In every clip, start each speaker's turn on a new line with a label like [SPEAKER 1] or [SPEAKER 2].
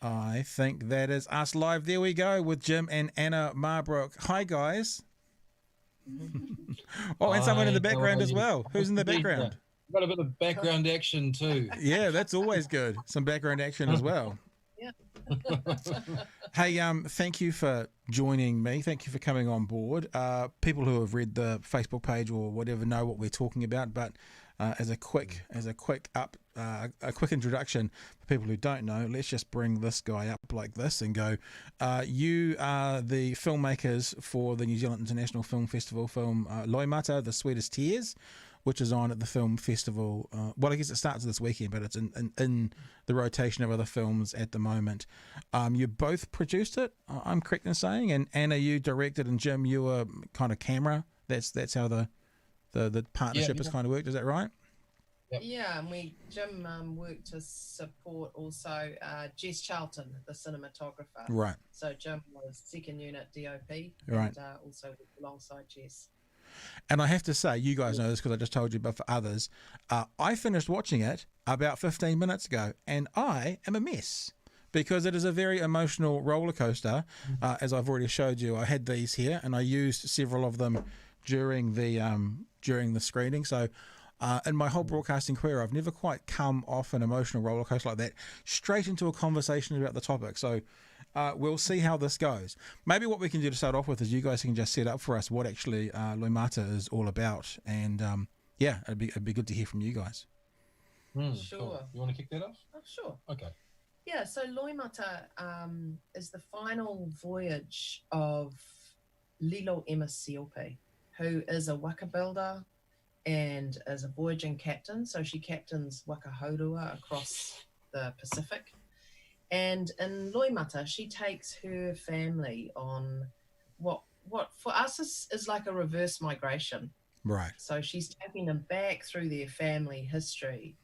[SPEAKER 1] I think that is us live. There we go with Jim and Anna Marbrook. Hi, guys. Oh, and someone in the background as well. Who's in the background?
[SPEAKER 2] Got a bit of background action too.
[SPEAKER 1] Yeah, that's always good. Some background action as well.
[SPEAKER 3] Yeah.
[SPEAKER 1] Hey, thank you for joining me. Thank you for coming on board. People who have read the Facebook page or whatever know what we're talking about, but as a quick introduction for people who don't know, let's just bring this guy up like this and go. You are the filmmakers for the New Zealand International Film Festival film Loimata, The Sweetest Tears, which is on at the film festival. Well, I guess it starts this weekend, but it's in the rotation of other films at the moment. You both produced it, I'm correct in saying, and Anna, you directed, and Jim, you were kind of camera. That's how the partnership has kind of worked. Is that right?
[SPEAKER 3] Yep. Yeah, and Jim worked to support also Jess Charlton, the cinematographer.
[SPEAKER 1] Right.
[SPEAKER 3] So Jim was second unit DOP,
[SPEAKER 1] right,
[SPEAKER 3] and also worked alongside Jess.
[SPEAKER 1] And I have to say, you guys know this because I just told you, but for others, I finished watching it about 15 minutes ago, and I am a mess because it is a very emotional roller coaster. As I've already showed you, I had these here, and I used several of them during the screening. So in my whole broadcasting career, I've never quite come off an emotional roller coaster like that straight into a conversation about the topic. So we'll see how this goes. Maybe what we can do to start off with is you guys can just set up for us what actually Loimata is all about, and yeah, it'd be good to hear from you guys.
[SPEAKER 3] Sure.
[SPEAKER 2] Cool. You want to kick that off?
[SPEAKER 3] Oh, sure.
[SPEAKER 2] Okay.
[SPEAKER 3] Yeah. So Loimata is the final voyage of Ema Siope, who is a waka builder and is a voyaging captain. So she captains Waka Warriors across the Pacific. And in Loimata, she takes her family on what for us is like a reverse migration.
[SPEAKER 1] Right.
[SPEAKER 3] So she's taking them back through their family history.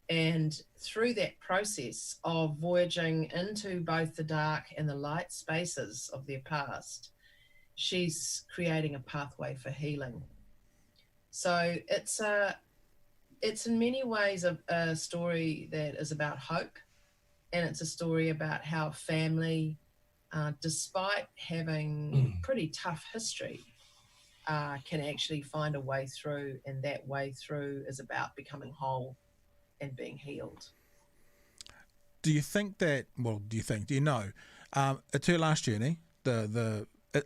[SPEAKER 3] And through that process of voyaging into both the dark and the light spaces of their past, she's creating a pathway for healing. So it's in many ways a story that is about hope. And it's a story about how family, despite having pretty tough history, can actually find a way through, and that way through is about becoming whole and being healed.
[SPEAKER 1] Do you know? It's her last journey.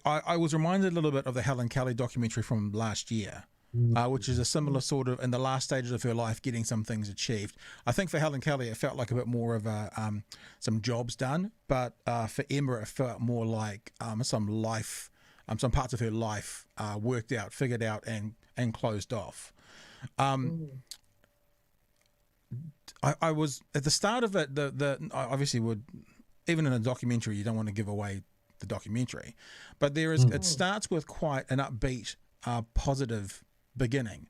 [SPEAKER 1] I was reminded a little bit of the Helen Kelly documentary from last year. Which is a similar sort of, in the last stages of her life, getting some things achieved. I think for Helen Kelly, it felt like a bit more of a some jobs done, but for Emma, it felt more like some parts of her life worked out, figured out, and closed off. I was at the start of it. I obviously would, even in a documentary, you don't want to give away the documentary, but there is. It starts with quite an upbeat, positive beginning.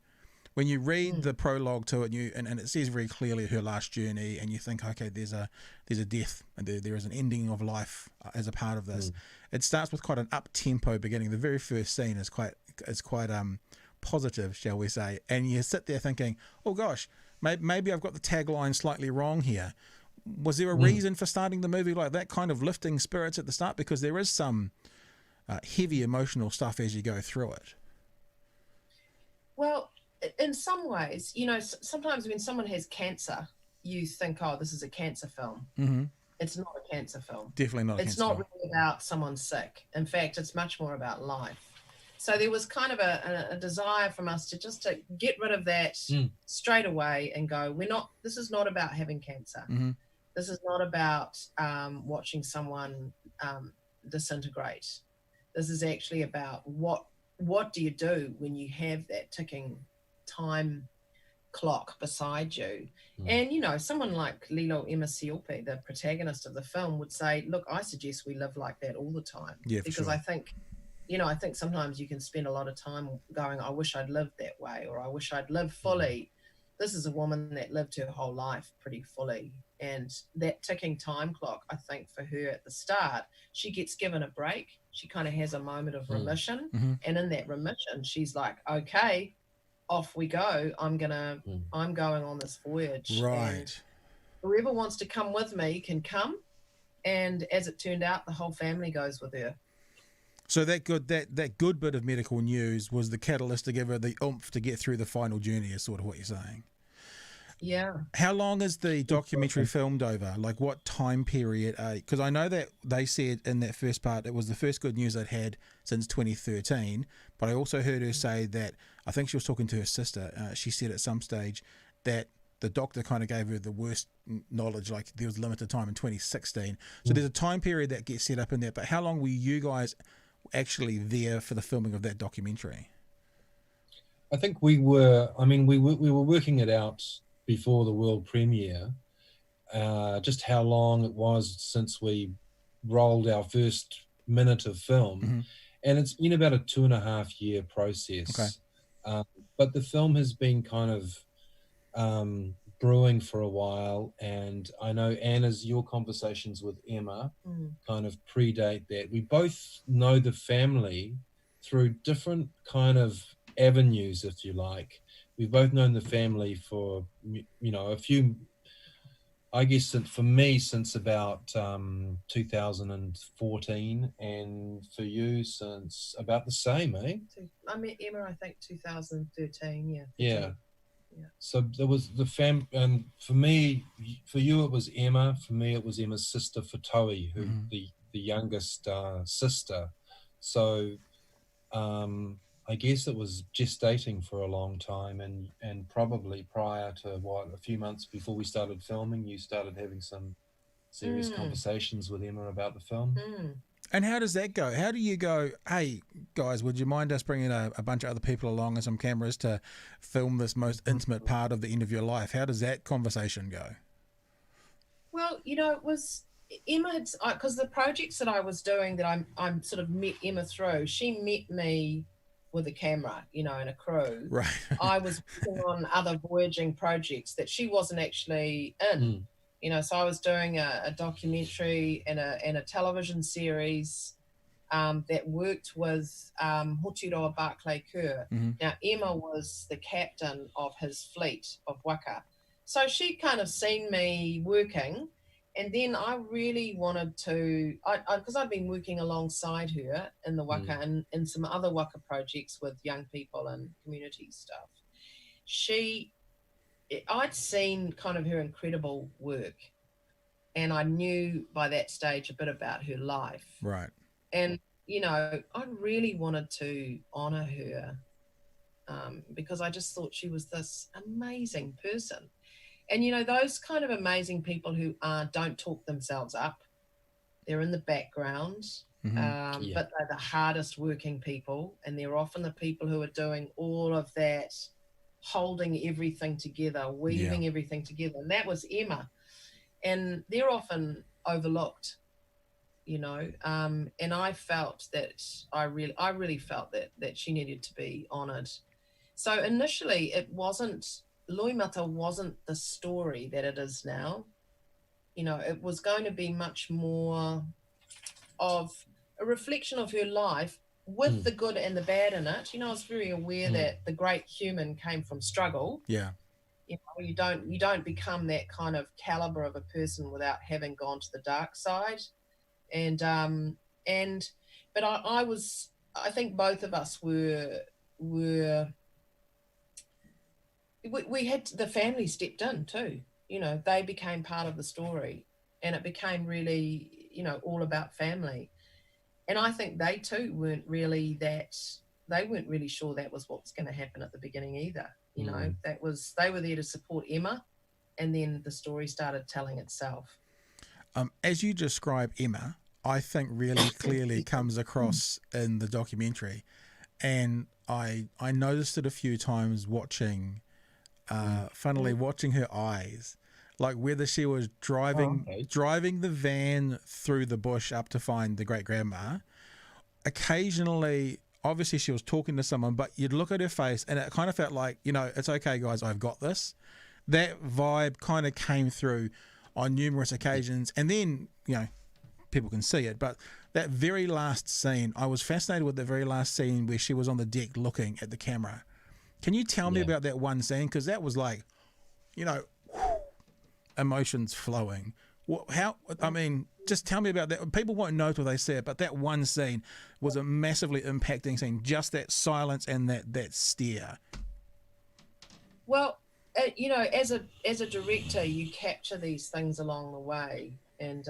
[SPEAKER 1] When you read the prologue to it, and it says very clearly her last journey, and you think, okay, there's a death, and there is an ending of life as a part of this. It starts with quite an up tempo beginning. The very first scene is quite positive, shall we say, and you sit there thinking, oh gosh, maybe I've got the tagline slightly wrong here. Was there a reason for starting the movie like that, kind of lifting spirits at the start? Because there is some heavy emotional stuff as you go through it.
[SPEAKER 3] Well, in some ways, sometimes when someone has cancer, you think, oh, this is a cancer film. Mm-hmm. It's not a cancer film.
[SPEAKER 1] Definitely not a cancer film.
[SPEAKER 3] It's not really about someone sick. In fact, it's much more about life. So there was kind of a desire from us to get rid of that straight away and go, this is not about having cancer. Mm-hmm. This is not about watching someone disintegrate. This is actually about what do you do when you have that ticking time clock beside you? And, someone like Ema Siope, the protagonist of the film, would say, look, I suggest we live like that all the time.
[SPEAKER 1] Yeah,
[SPEAKER 3] because
[SPEAKER 1] sure.
[SPEAKER 3] I think sometimes you can spend a lot of time going, I wish I'd lived that way, or I wish I'd lived fully. This is a woman that lived her whole life pretty fully. And that ticking time clock, I think for her at the start, she gets given a break. She kind of has a moment of remission. Mm-hmm. And in that remission, she's like, okay, off we go. I'm going on this voyage.
[SPEAKER 1] Right.
[SPEAKER 3] And whoever wants to come with me can come. And as it turned out, the whole family goes with her.
[SPEAKER 1] So that good bit of medical news was the catalyst to give her the oomph to get through the final journey, is sort of what you're saying.
[SPEAKER 3] Yeah.
[SPEAKER 1] How long is the documentary filmed over? Like what time period? Because I know that they said in that first part it was the first good news they'd had since 2013, but I also heard her say that, I think she was talking to her sister, she said at some stage that the doctor kind of gave her the worst knowledge, like there was limited time in 2016. So there's a time period that gets set up in there, but how long were you guys actually there for the filming of that documentary?
[SPEAKER 2] I think we were working it out before the world premiere, just how long it was since we rolled our first minute of film. And it's been about a 2.5 year process.
[SPEAKER 1] Okay.
[SPEAKER 2] But the film has been kind of brewing for a while, and I know your conversations with Ema kind of predate that. We both know the family through different kind of avenues, if you like. We've both known the family for, a few, I guess for me, since about 2014, and for you since about the same, eh?
[SPEAKER 3] I met Ema, I think, 2013, yeah. 13.
[SPEAKER 2] Yeah. So there was the and for me, for you it was Ema. For me it was Ema's sister Fatoi, who the youngest sister. So I guess it was gestating for a long time, and probably prior to a few months before we started filming, you started having some serious conversations with Ema about the film.
[SPEAKER 1] And how does that go? How do you go, hey, guys, would you mind us bringing a bunch of other people along and some cameras to film this most intimate part of the end of your life? How does that conversation go?
[SPEAKER 3] Well, it was Ema, because the projects that I was doing that I'm sort of met Ema through, she met me with a camera, and a crew.
[SPEAKER 1] Right.
[SPEAKER 3] I was working on other voyaging projects that she wasn't actually in. So I was doing a documentary and a television series that worked with Aotearoa Barclay Kerr. Now, Ema was the captain of his fleet of Waka. So she kind of seen me working, and then I really wanted to, because I'd been working alongside her in the Waka and in some other Waka projects with young people and community stuff. I'd seen kind of her incredible work, and I knew by that stage a bit about her life.
[SPEAKER 1] Right.
[SPEAKER 3] And, I really wanted to honour her because I just thought she was this amazing person. And, those kind of amazing people who don't talk themselves up, they're in the background, but they're the hardest working people, and they're often the people who are doing all of that, holding everything together, weaving everything together. And that was Ema. And they're often overlooked, and I felt that I really felt that she needed to be honoured. So initially Loimata wasn't the story that it is now. It was going to be much more of a reflection of her life with the good and the bad in it. I was very aware that the great human came from struggle.
[SPEAKER 1] Yeah.
[SPEAKER 3] You don't become that kind of caliber of a person without having gone to the dark side. But I think both of us we had, the family stepped in too. They became part of the story, and it became really, all about family. And I think they too weren't really sure that was what was going to happen at the beginning either. They were there to support Ema, and then the story started telling itself.
[SPEAKER 1] As you describe Ema, I think really clearly comes across in the documentary, and I noticed it a few times watching, funnily watching her eyes, like whether she was driving the van through the bush up to find the great grandma. Occasionally, obviously she was talking to someone, but you'd look at her face and it kind of felt like, it's okay guys, I've got this. That vibe kind of came through on numerous occasions. And then, people can see it, but that very last scene, I was fascinated with the very last scene where she was on the deck looking at the camera. Can you tell me about that one scene? Because that was like, emotions flowing. I mean, just tell me about that. People won't know till they see it, but that one scene was a massively impacting scene. Just that silence and that stare.
[SPEAKER 3] Well, you know, as a director, you capture these things along the way, and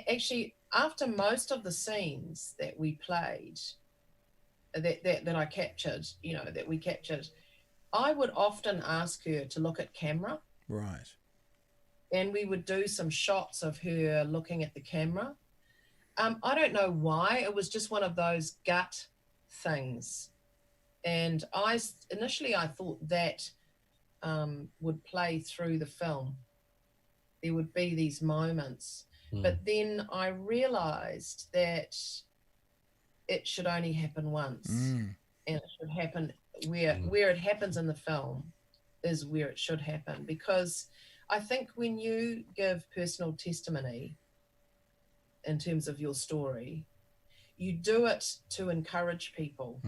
[SPEAKER 3] actually, after most of the scenes that we played, that I captured, you know, that we captured, I would often ask her to look at camera.
[SPEAKER 1] Right.
[SPEAKER 3] And we would do some shots of her looking at the camera. I don't know why. It was just one of those gut things. And initially I thought that would play through the film. There would be these moments. But then I realized that it should only happen once. And it should happen where it happens in the film is where it should happen. Because I think when you give personal testimony in terms of your story, you do it to encourage people.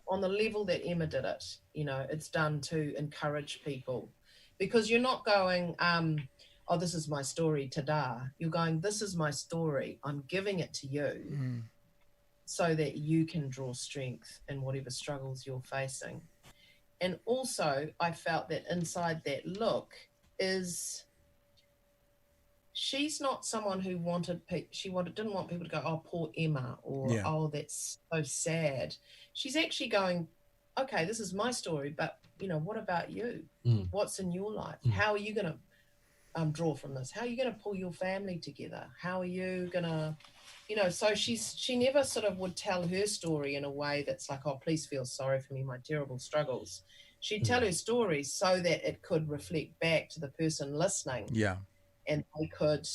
[SPEAKER 3] On the level that Ema did it, you know, it's done to encourage people. Because you're not going, oh, this is my story, ta-da. You're going, this is my story. I'm giving it to you so that you can draw strength in whatever struggles you're facing. And also, I felt that inside that look is she's not someone who didn't want people to go, oh, poor Ema, or oh, that's so sad. She's actually going, okay, this is my story, but you know, what about you? What's in your life? How are you going to draw from this? How are you going to pull your family together? How are you going to, you know? So she never sort of would tell her story in a way that's like, oh, please feel sorry for me, my terrible struggles. She'd tell her story so that it could reflect back to the person listening. Yeah. And they could.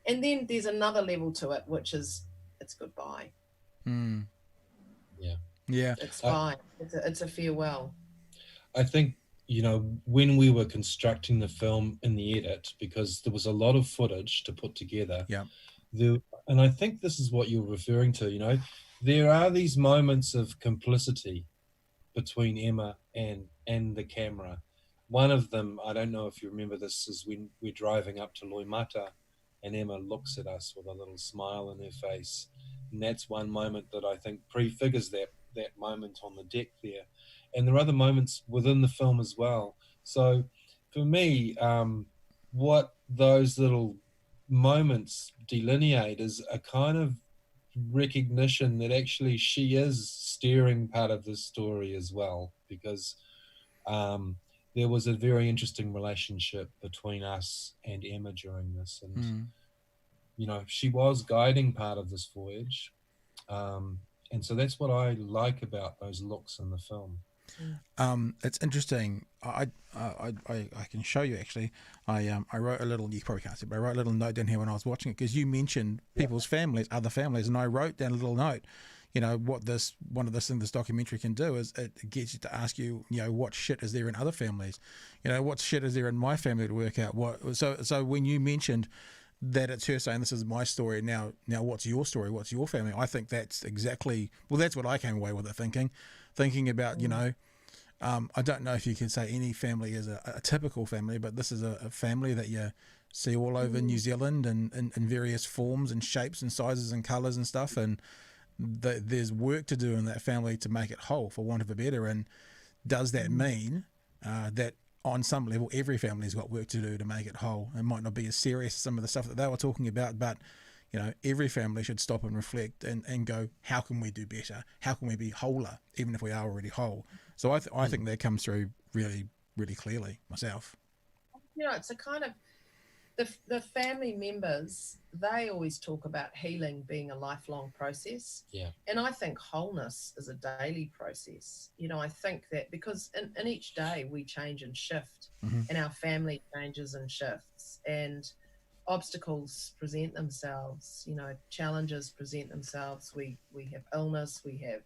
[SPEAKER 3] And then there's another level to it, which is it's goodbye.
[SPEAKER 2] Yeah.
[SPEAKER 3] It's fine. It's a farewell.
[SPEAKER 2] I think, you know, when we were constructing the film in the edit, because there was a lot of footage to put together. Yeah. And I think this is what you're referring to, you know, there are these moments of complicity between Ema and the camera. One of them, I don't know if you remember this, is when we're driving up to Loimata and Ema looks at us with a little smile on her face. And that's one moment that I think prefigures that moment on the deck there. And there are other moments within the film as well. So for me, what those little moments delineate is a kind of recognition that actually she is steering part of this story as well, because there was a very interesting relationship between us and Ema during this, and you know, she was guiding part of this voyage, and so that's what I like about those looks in the film.
[SPEAKER 1] It's interesting. I can show you actually. I wrote a little. You probably can't see, but I wrote a little note down here when I was watching it, because you mentioned people's families, other families, and I wrote down a little note. You know what one of the things this documentary can do is it gets you to ask you, you know, what shit is there in other families? You know, what shit is there in my family to work out? So when you mentioned that it's her saying this is my story, now what's your story? What's your family? I think that's exactly, well, that's what I came away with it thinking about, you know, I don't know if you can say any family is a typical family, but this is a family that you see all over New Zealand and in various forms and shapes and sizes and colours and stuff, and there's work to do in that family to make it whole, for want of a better. And does that mean that on some level every family's got work to do to make it whole? It might not be as serious as some of the stuff that they were talking about, but you know, every family should stop and reflect and go, how can we do better? How can we be wholer, even if we are already whole? So I think that comes through really, really clearly myself.
[SPEAKER 3] You know, it's a kind of, the family members, they always talk about healing being a lifelong process. Yeah. And I think wholeness is a daily process. You know, I think that because in each day we change and shift, and our family changes and shifts, and obstacles present themselves, you know, challenges present themselves. We have illness, we have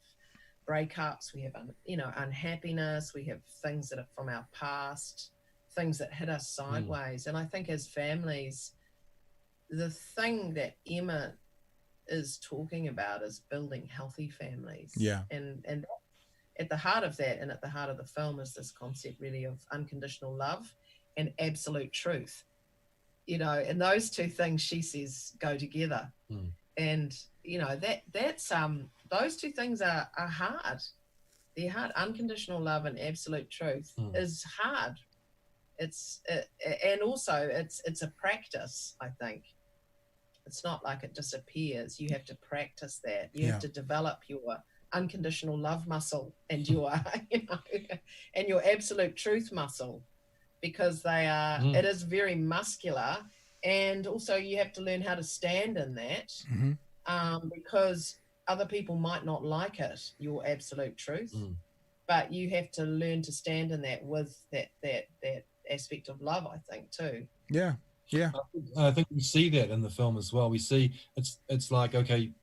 [SPEAKER 3] breakups, we have, you know, unhappiness, we have things that are from our past, things that hit us sideways. And I think as families, the thing that Ema is talking about is building healthy families. Yeah. And at the heart of that, and at the heart of the film, is this concept really of unconditional love and absolute truth. you know, and those two things, she says, go together. And, you know, that's those two things are hard. They're hard. Unconditional love and absolute truth is hard. And also it's a practice, I think. It's not like it disappears. You have to practice that. You have to develop your unconditional love muscle and your, you know, and your absolute truth muscle, because they are, it is very muscular. And also you have to learn how to stand in that, because other people might not like it, your absolute truth, but you have to learn to stand in that with that aspect of love, I think, too.
[SPEAKER 1] Yeah. Yeah.
[SPEAKER 2] I think we see that in the film as well. We see it's like, okay,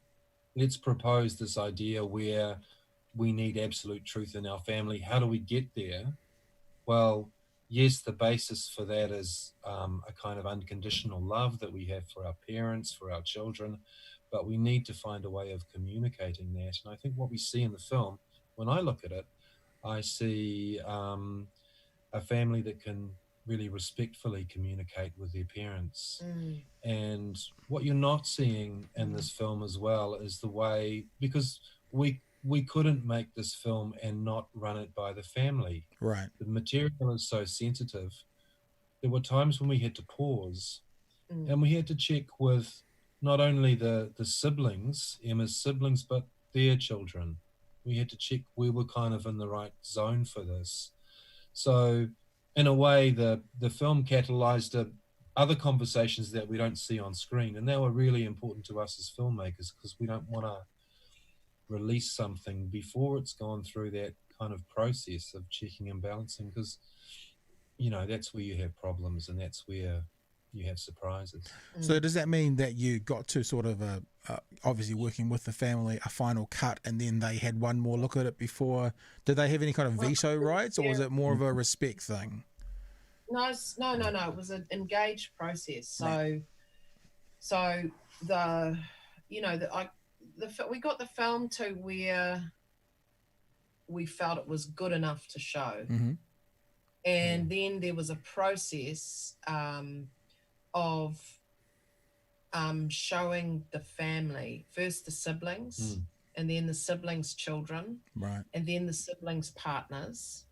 [SPEAKER 2] let's propose this idea where we need absolute truth in our family. How do we get there? Well, yes, the basis for that is a kind of unconditional love that we have for our parents, for our children, but we need to find a way of communicating that. And I think what we see in the film, when I look at it, I see a family that can really respectfully communicate with their parents. And what you're not seeing in this film as well is the way, because we couldn't make this film and not run it by the family.
[SPEAKER 1] Right.
[SPEAKER 2] The material is so sensitive. There were times when we had to pause and we had to check with not only the siblings, Emma's siblings, but their children. We had to check we were kind of in the right zone for this. So in a way, the film catalyzed other conversations that we don't see on screen. And they were really important to us as filmmakers, because we don't want to release something before it's gone through that kind of process of checking and balancing, because, you know, that's where you have problems and that's where you have surprises.
[SPEAKER 1] So does that mean that you got to sort of obviously working with the family, a final cut, and then they had one more look at it before? Did they have any kind of veto rights, or was it more of a respect thing?
[SPEAKER 3] No. It was an engaged process. So the, you know, we got the film to where we felt it was good enough to show, and then there was a process of showing the family, first the siblings, and then the siblings' children,
[SPEAKER 1] right,
[SPEAKER 3] and then the siblings' partners.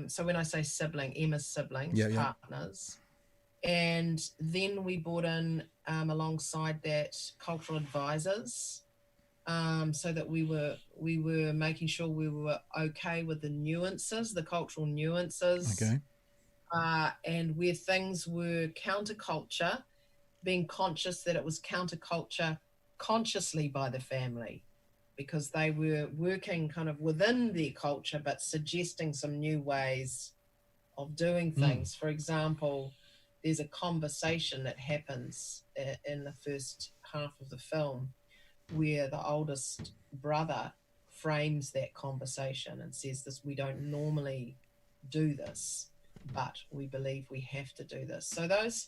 [SPEAKER 3] So when I say sibling, Emma's siblings, partners. And then we brought in, alongside that, cultural advisors, so that we were making sure we were okay with the nuances, the cultural nuances.
[SPEAKER 1] Okay.
[SPEAKER 3] And where things were counterculture, being conscious that it was counterculture consciously by the family, because they were working kind of within their culture, but suggesting some new ways of doing things. For example, there's a conversation that happens in the first half of the film where the oldest brother frames that conversation and says this, we don't normally do this, but we believe we have to do this. So those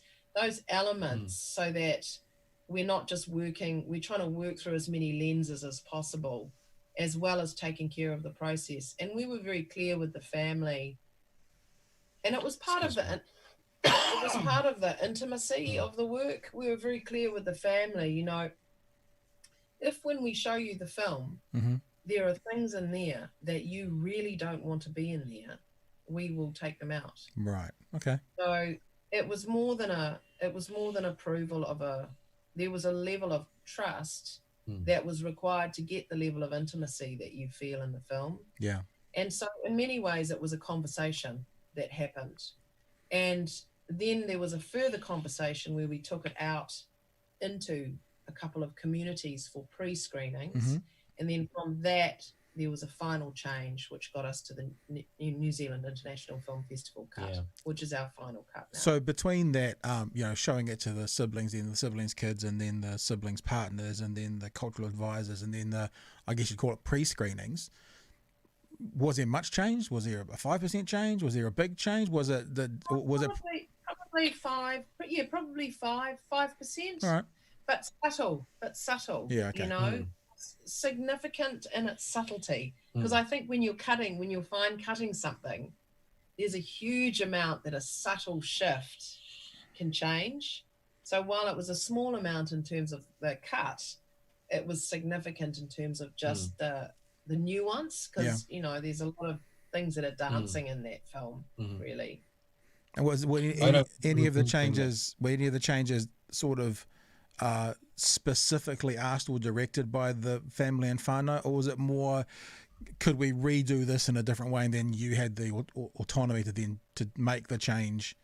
[SPEAKER 3] elements, so that we're not just working, we're trying to work through as many lenses as possible, as well as taking care of the process. And we were very clear with the family, and it was part of the intimacy of the work. We were very clear with the family, you know, if when we show you the film, there are things in there that you really don't want to be in there, we will take them out.
[SPEAKER 1] Right. Okay.
[SPEAKER 3] So it was more than approval of there was a level of trust that was required to get the level of intimacy that you feel in the film.
[SPEAKER 1] Yeah.
[SPEAKER 3] And so in many ways it was a conversation that happened. And then there was a further conversation where we took it out into a couple of communities for pre-screenings. And then from that, there was a final change, which got us to the New Zealand International Film Festival cut, which is our final cut now.
[SPEAKER 1] So between that, you know, showing it to the siblings, then the siblings' kids, and then the siblings' partners, and then the cultural advisors, and then the, I guess you'd call it pre-screenings, was there much change? Was there a 5% change? Was there a big change? Was it
[SPEAKER 3] probably 5%?
[SPEAKER 1] All right.
[SPEAKER 3] But subtle.
[SPEAKER 1] Yeah. Okay.
[SPEAKER 3] You know. Significant in its subtlety, because I think when you're fine cutting something, there's a huge amount that a subtle shift can change. So while it was a small amount in terms of the cut, it was significant in terms of just the nuance, because you know, there's a lot of things that are dancing in that film, really.
[SPEAKER 1] And were any of the changes sort of specifically asked or directed by the family and whānau, or was it more, could we redo this in a different way, and then you had the autonomy to make the change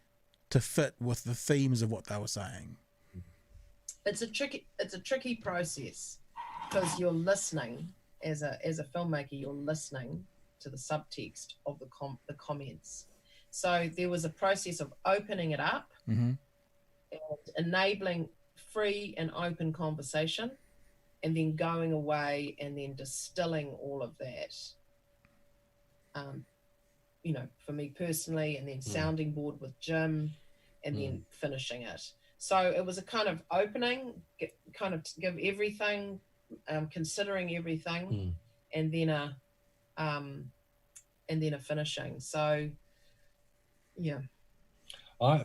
[SPEAKER 1] to fit with the themes of what they were saying?
[SPEAKER 3] It's a tricky process, because you're listening as a filmmaker. You're listening to the subtext of the comments. So there was a process of opening it up and enabling free and open conversation, and then going away and then distilling all of that, you know, for me personally, and then sounding board with Jim, and then finishing it. So it was a kind of opening, kind of to give everything, considering everything, and then a finishing. So yeah.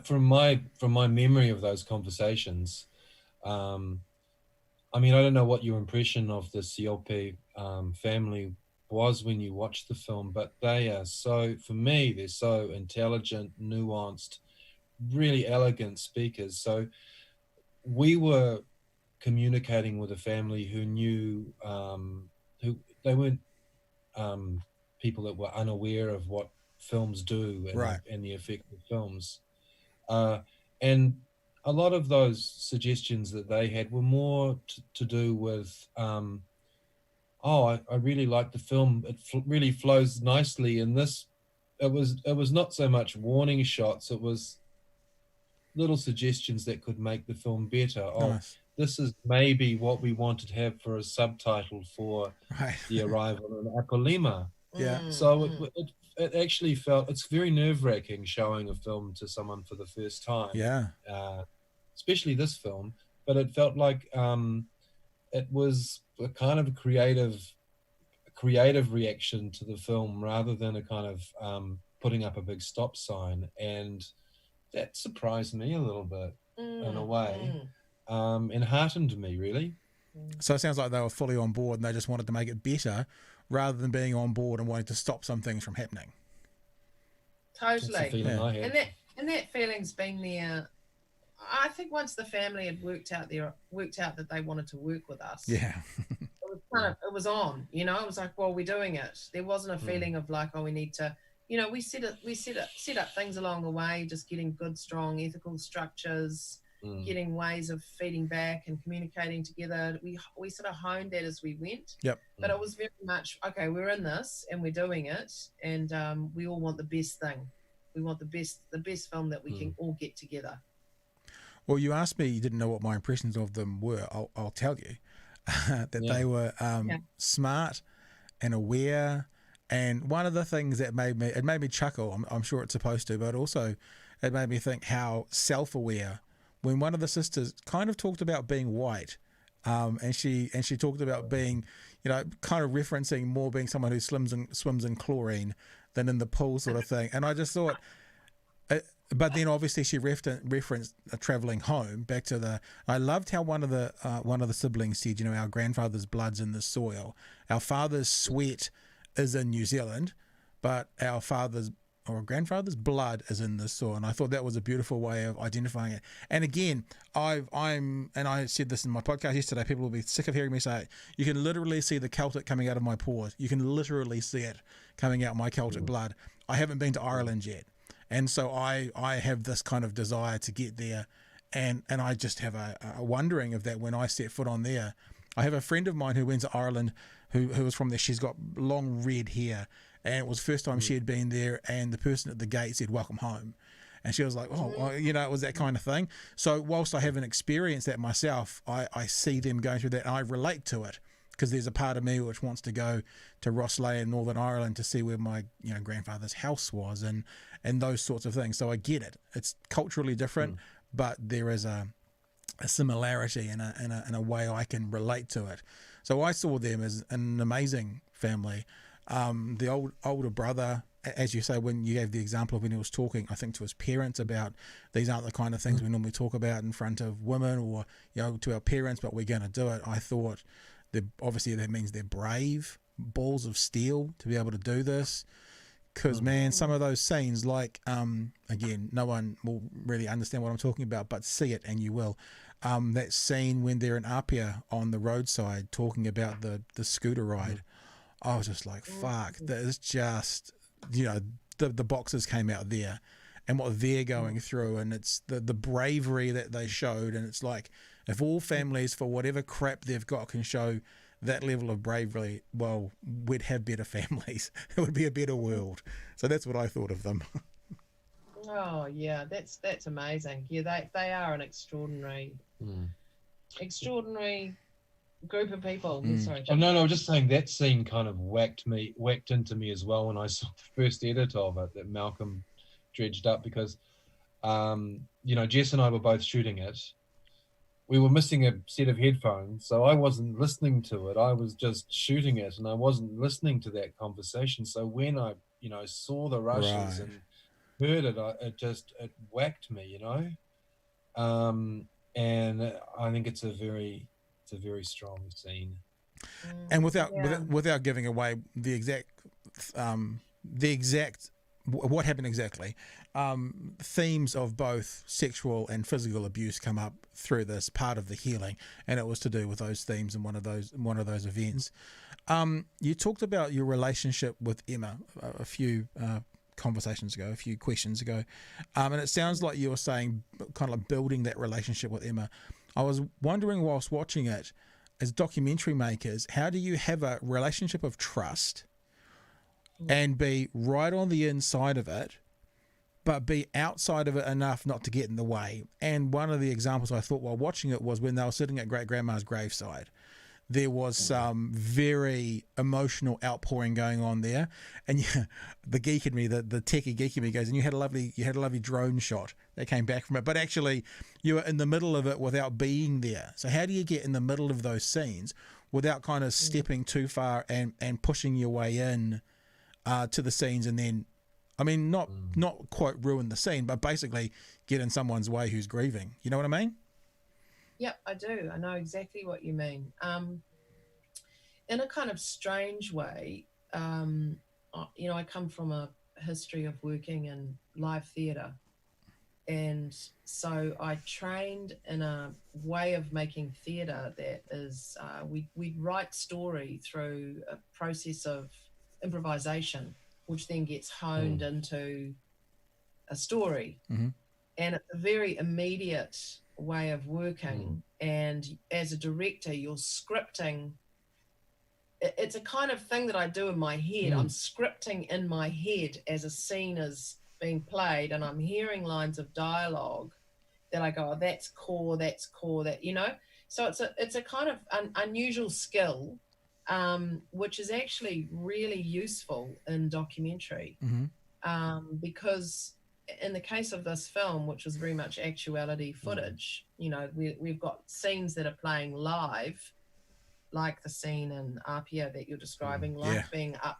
[SPEAKER 2] From my memory of those conversations, I mean, I don't know what your impression of the Siope family was when you watched the film, but they are for me, they're so intelligent, nuanced, really elegant speakers. So we were communicating with a family who knew, who they weren't people that were unaware of what films do and the effect of films. And a lot of those suggestions that they had were more to do with, I really like the film. It really flows nicely in this. It was not so much warning shots. It was little suggestions that could make the film better.
[SPEAKER 1] Nice.
[SPEAKER 2] This is maybe what we wanted to have for a subtitle for the arrival in Akolima.
[SPEAKER 1] Yeah.
[SPEAKER 2] So it actually felt, it's very nerve-wracking showing a film to someone for the first time.
[SPEAKER 1] Yeah.
[SPEAKER 2] Especially this film, but it felt like it was a kind of a creative reaction to the film rather than a kind of putting up a big stop sign, and that surprised me a little bit in a way, and heartened me really.
[SPEAKER 1] So it sounds like they were fully on board and they just wanted to make it better rather than being on board and wanting to stop some things from happening.
[SPEAKER 3] Totally.
[SPEAKER 2] That's the feeling I had.
[SPEAKER 3] And that feeling's been there. I think once the family had worked out that they wanted to work with us.
[SPEAKER 1] Yeah.
[SPEAKER 3] it was on, you know, it was like, well, we're doing it. There wasn't a feeling of like, oh, we need to, you know, we set up things along the way, just getting good, strong, ethical structures, getting ways of feeding back and communicating together. We sort of honed that as we went.
[SPEAKER 1] Yep.
[SPEAKER 3] But it was very much, okay, we're in this and we're doing it, and we all want the best thing. We want the best film that we can all get together.
[SPEAKER 1] Well, you asked me, you didn't know what my impressions of them were. I'll tell you that they were smart and aware. And one of the things that made me chuckle, I'm sure it's supposed to, but also it made me think how self-aware, when one of the sisters kind of talked about being white, and she talked about being, you know, kind of referencing more being someone who swims in chlorine than in the pool sort of thing. And I just thought, but then obviously she referenced traveling home back to I loved how one of the siblings said, you know, our grandfather's blood's in the soil. Our father's sweat is in New Zealand, but our grandfather's blood is in the soil. And I thought that was a beautiful way of identifying it. And again, I said this in my podcast yesterday, people will be sick of hearing me say it. You can literally see the Celtic coming out of my pores. You can literally see it coming out my Celtic blood. I haven't been to Ireland yet. And so I have this kind of desire to get there. And I just have a wondering of that when I set foot on there. I have a friend of mine who went to Ireland who was from there. She's got long red hair. And it was the first time she had been there, and the person at the gate said, "Welcome home." And she was like, oh, well, you know, it was that kind of thing. So whilst I haven't experienced that myself, I see them going through that, and I relate to it, because there's a part of me which wants to go to Rosslea in Northern Ireland to see where my grandfather's house was and those sorts of things. So I get it. It's culturally different, but there is a similarity and a way I can relate to it. So I saw them as an amazing family. The older brother as you say, when you gave the example of when he was talking, I think, to his parents about these aren't the kind of things we normally talk about in front of women or, to our parents, but we're going to do it. I thought obviously that means they're brave, balls of steel to be able to do this. Because, man, some of those scenes, like, again, no one will really understand what I'm talking about, but see it and you will. That scene when they're in Apia on the roadside talking about the scooter ride, I was just like, fuck, that is just, the boxes came out there and what they're going through, and it's the bravery that they showed. And it's like, if all families, for whatever crap they've got, can show that level of bravery, well, we'd have better families. It would be a better world. So that's what I thought of them.
[SPEAKER 3] Oh yeah, that's amazing. Yeah, they are an extraordinary group of people. Sorry,
[SPEAKER 2] Jim. No, just saying that scene kind of whacked into me as well when I saw the first edit of it that Malcolm dredged up, because Jess and I were both shooting it. We were missing a set of headphones, so I wasn't listening to it. I was just shooting it, and I wasn't listening to that conversation. So when I, saw the rushes and heard it, it whacked me, and I think it's a very strong scene.
[SPEAKER 1] And without giving away the exact what happened exactly, themes of both sexual and physical abuse come up through this part of the healing, and it was to do with those themes in one of those events. You talked about your relationship with Ema a few conversations ago, a few questions ago, and it sounds like you were saying kind of like building that relationship with Ema. I was wondering whilst watching it, as documentary makers, how do you have a relationship of trust and be right on the inside of it, but be outside of it enough not to get in the way? And one of the examples I thought while watching it was when they were sitting at great-grandma's graveside. There was some very emotional outpouring going on there, and the geek in me, the techie geek in me goes, and you had a lovely drone shot that came back from it, but actually you were in the middle of it without being there. So how do you get in the middle of those scenes without kind of stepping too far and pushing your way in to the scenes, and then, I mean, not quite ruin the scene, but basically get in someone's way who's grieving? You know what I mean?
[SPEAKER 3] Yep, I do. I know exactly what you mean. In a kind of strange way, I come from a history of working in live theatre, and so I trained in a way of making theatre that is, we'd write story through a process of improvisation, which then gets honed into a story. And it's a very immediate way of working, and as a director you're scripting. It's a kind of thing that I do in my head. I'm scripting in my head as a scene is being played, and I'm hearing lines of dialogue that I go, oh, that's core, that, so it's a kind of unusual skill, which is actually really useful in documentary, because in the case of this film, which was very much actuality footage, we've got scenes that are playing live, like the scene in Apia that you're describing, being up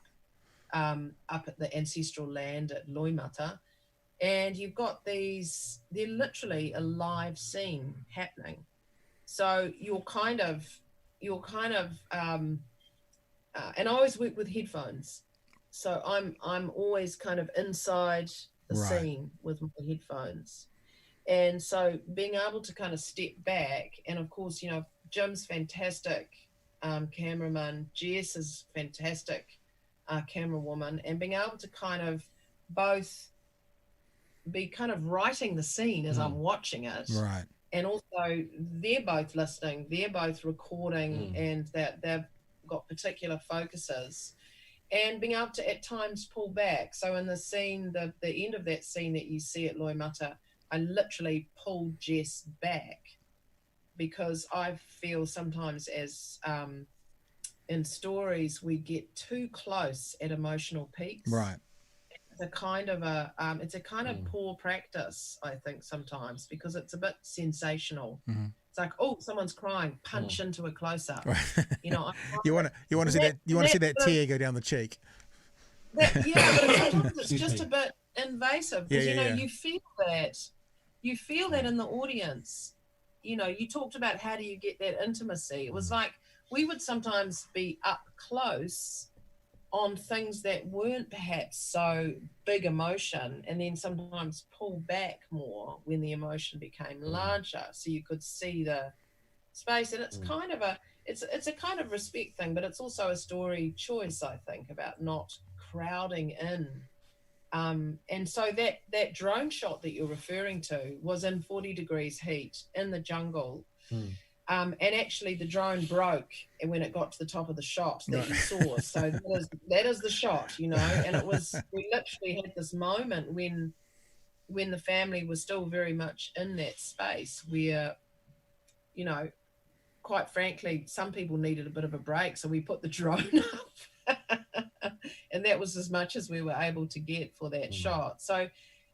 [SPEAKER 3] at the ancestral land at Loimata, and you've got they're literally a live scene happening. So you're kind of, and I always work with headphones, so I'm always kind of inside the scene with my headphones, and so being able to kind of step back, and of course, Jim's fantastic cameraman, Jess is fantastic camera woman, and being able to kind of both be kind of writing the scene as I'm watching it, and also they're both listening, they're both recording, and that they've got particular focuses, and being able to at times pull back. So in the scene, the end of that scene that you see at Loimata, I literally pulled Jess back, because I feel sometimes as in stories we get too close at emotional peaks. It's a kind of poor practice, I think, sometimes, because it's a bit sensational. It's like, oh, someone's crying, punch into a close up.
[SPEAKER 1] You want to see that tear go down the cheek.
[SPEAKER 3] But sometimes it's just a bit invasive because you feel that in the audience. You know, you talked about how do you get that intimacy. It was like we would sometimes be up close on things that weren't perhaps so big emotion, and then sometimes pull back more when the emotion became larger, so you could see the space. And it's kind of it's a kind of respect thing, but it's also a story choice, I think, about not crowding in. And so that drone shot that you're referring to was in 40 degrees heat in the jungle. And actually the drone broke when it got to the top of the shot that you saw. So that is the shot, you know. And it was, we literally had this moment when the family was still very much in that space where, you know, quite frankly, some people needed a bit of a break. So we put the drone up. And that was as much as we were able to get for that shot. So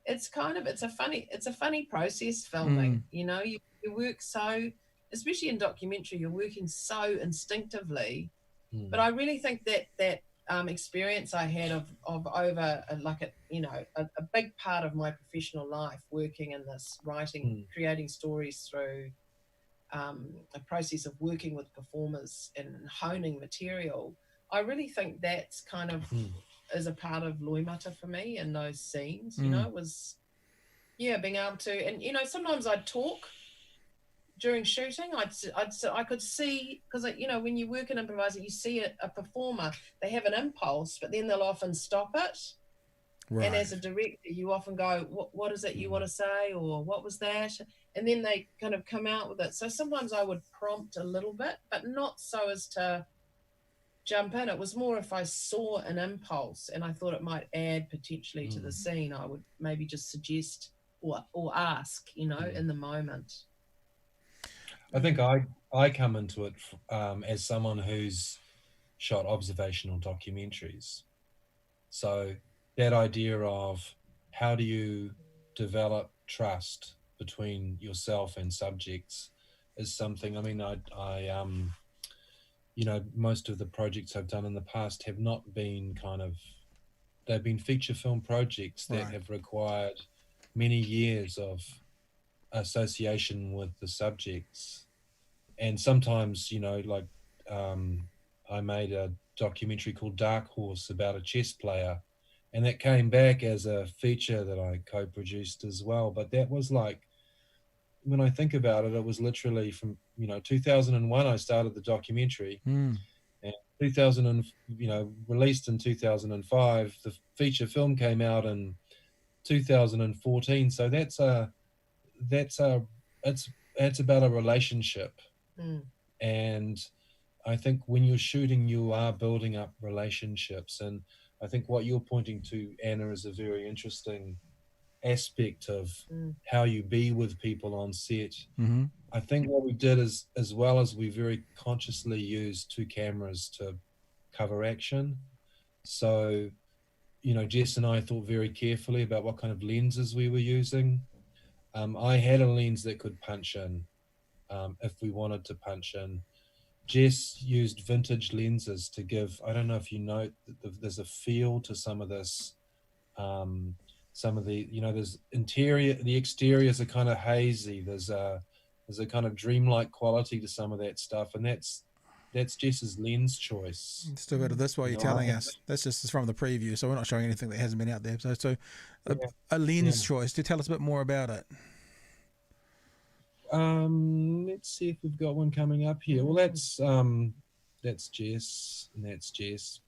[SPEAKER 3] it's a funny process filming. You know, you work so, especially in documentary, you're working so instinctively. But I really think that experience I had of over a big part of my professional life working in this writing, creating stories through a process of working with performers and honing material. I really think that's kind of is a part of Loimata for me in those scenes. You know, it was being able to, and you know, sometimes I'd talk during shooting. I could see, because you know, when you work in improvising, you see a performer, they have an impulse, but then they'll often stop it. Right. And as a director, you often go, what is it you want to say, or what was that? And then they kind of come out with it. So sometimes I would prompt a little bit, but not so as to jump in. It was more if I saw an impulse and I thought it might add potentially to the scene, I would maybe just suggest or ask, you know, in the moment.
[SPEAKER 2] I think I come into it as someone who's shot observational documentaries. So that idea of how do you develop trust between yourself and subjects is something, I mean, I you know, most of the projects I've done in the past have not been they've been feature film projects that have required many years of association with the subjects. And sometimes, you know, like I made a documentary called Dark Horse about a chess player, and that came back as a feature that I co-produced as well. But that was like, when I think about it, it was literally from, you know, 2001 I started the documentary, and 2000, you know, released in 2005. The feature film came out in 2014. So it's about a relationship, and I think when you're shooting, you are building up relationships. And I think what you're pointing to, Anna, is a very interesting aspect of how you be with people on set. I think what we did is, as well as we very consciously used 2 cameras to cover action. So, you know, Jess and I thought very carefully about what kind of lenses we were using. I had a lens that could punch in if we wanted to punch in. Jess used vintage lenses to give, I don't know if you know, there's a feel to some of this. Some of the, you know, there's the exteriors are kind of hazy. There's a kind of dreamlike quality to some of that stuff. And that's Jess's lens choice.
[SPEAKER 1] Still got this while you're telling us. That's just from the preview, so we're not showing anything that hasn't been out there. So a lens choice. Do tell us a bit more about it.
[SPEAKER 2] Let's see if we've got one coming up here. Well, that's Jess, and that's Jess.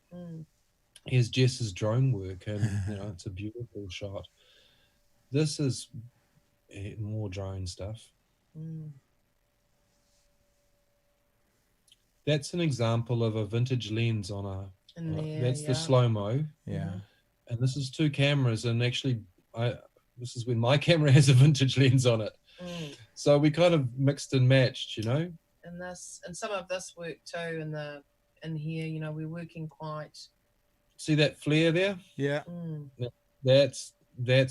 [SPEAKER 2] Here's Jess's drone work, and you know, it's a beautiful shot. This is more drone stuff. That's an example of a vintage lens on that's the slow-mo. And this is 2 cameras, and actually this is when my camera has a vintage lens on it. So we kind of mixed and matched, you know.
[SPEAKER 3] And some of this work too, in here, you know, we're working quite.
[SPEAKER 2] See that flare there?
[SPEAKER 1] Yeah.
[SPEAKER 2] That's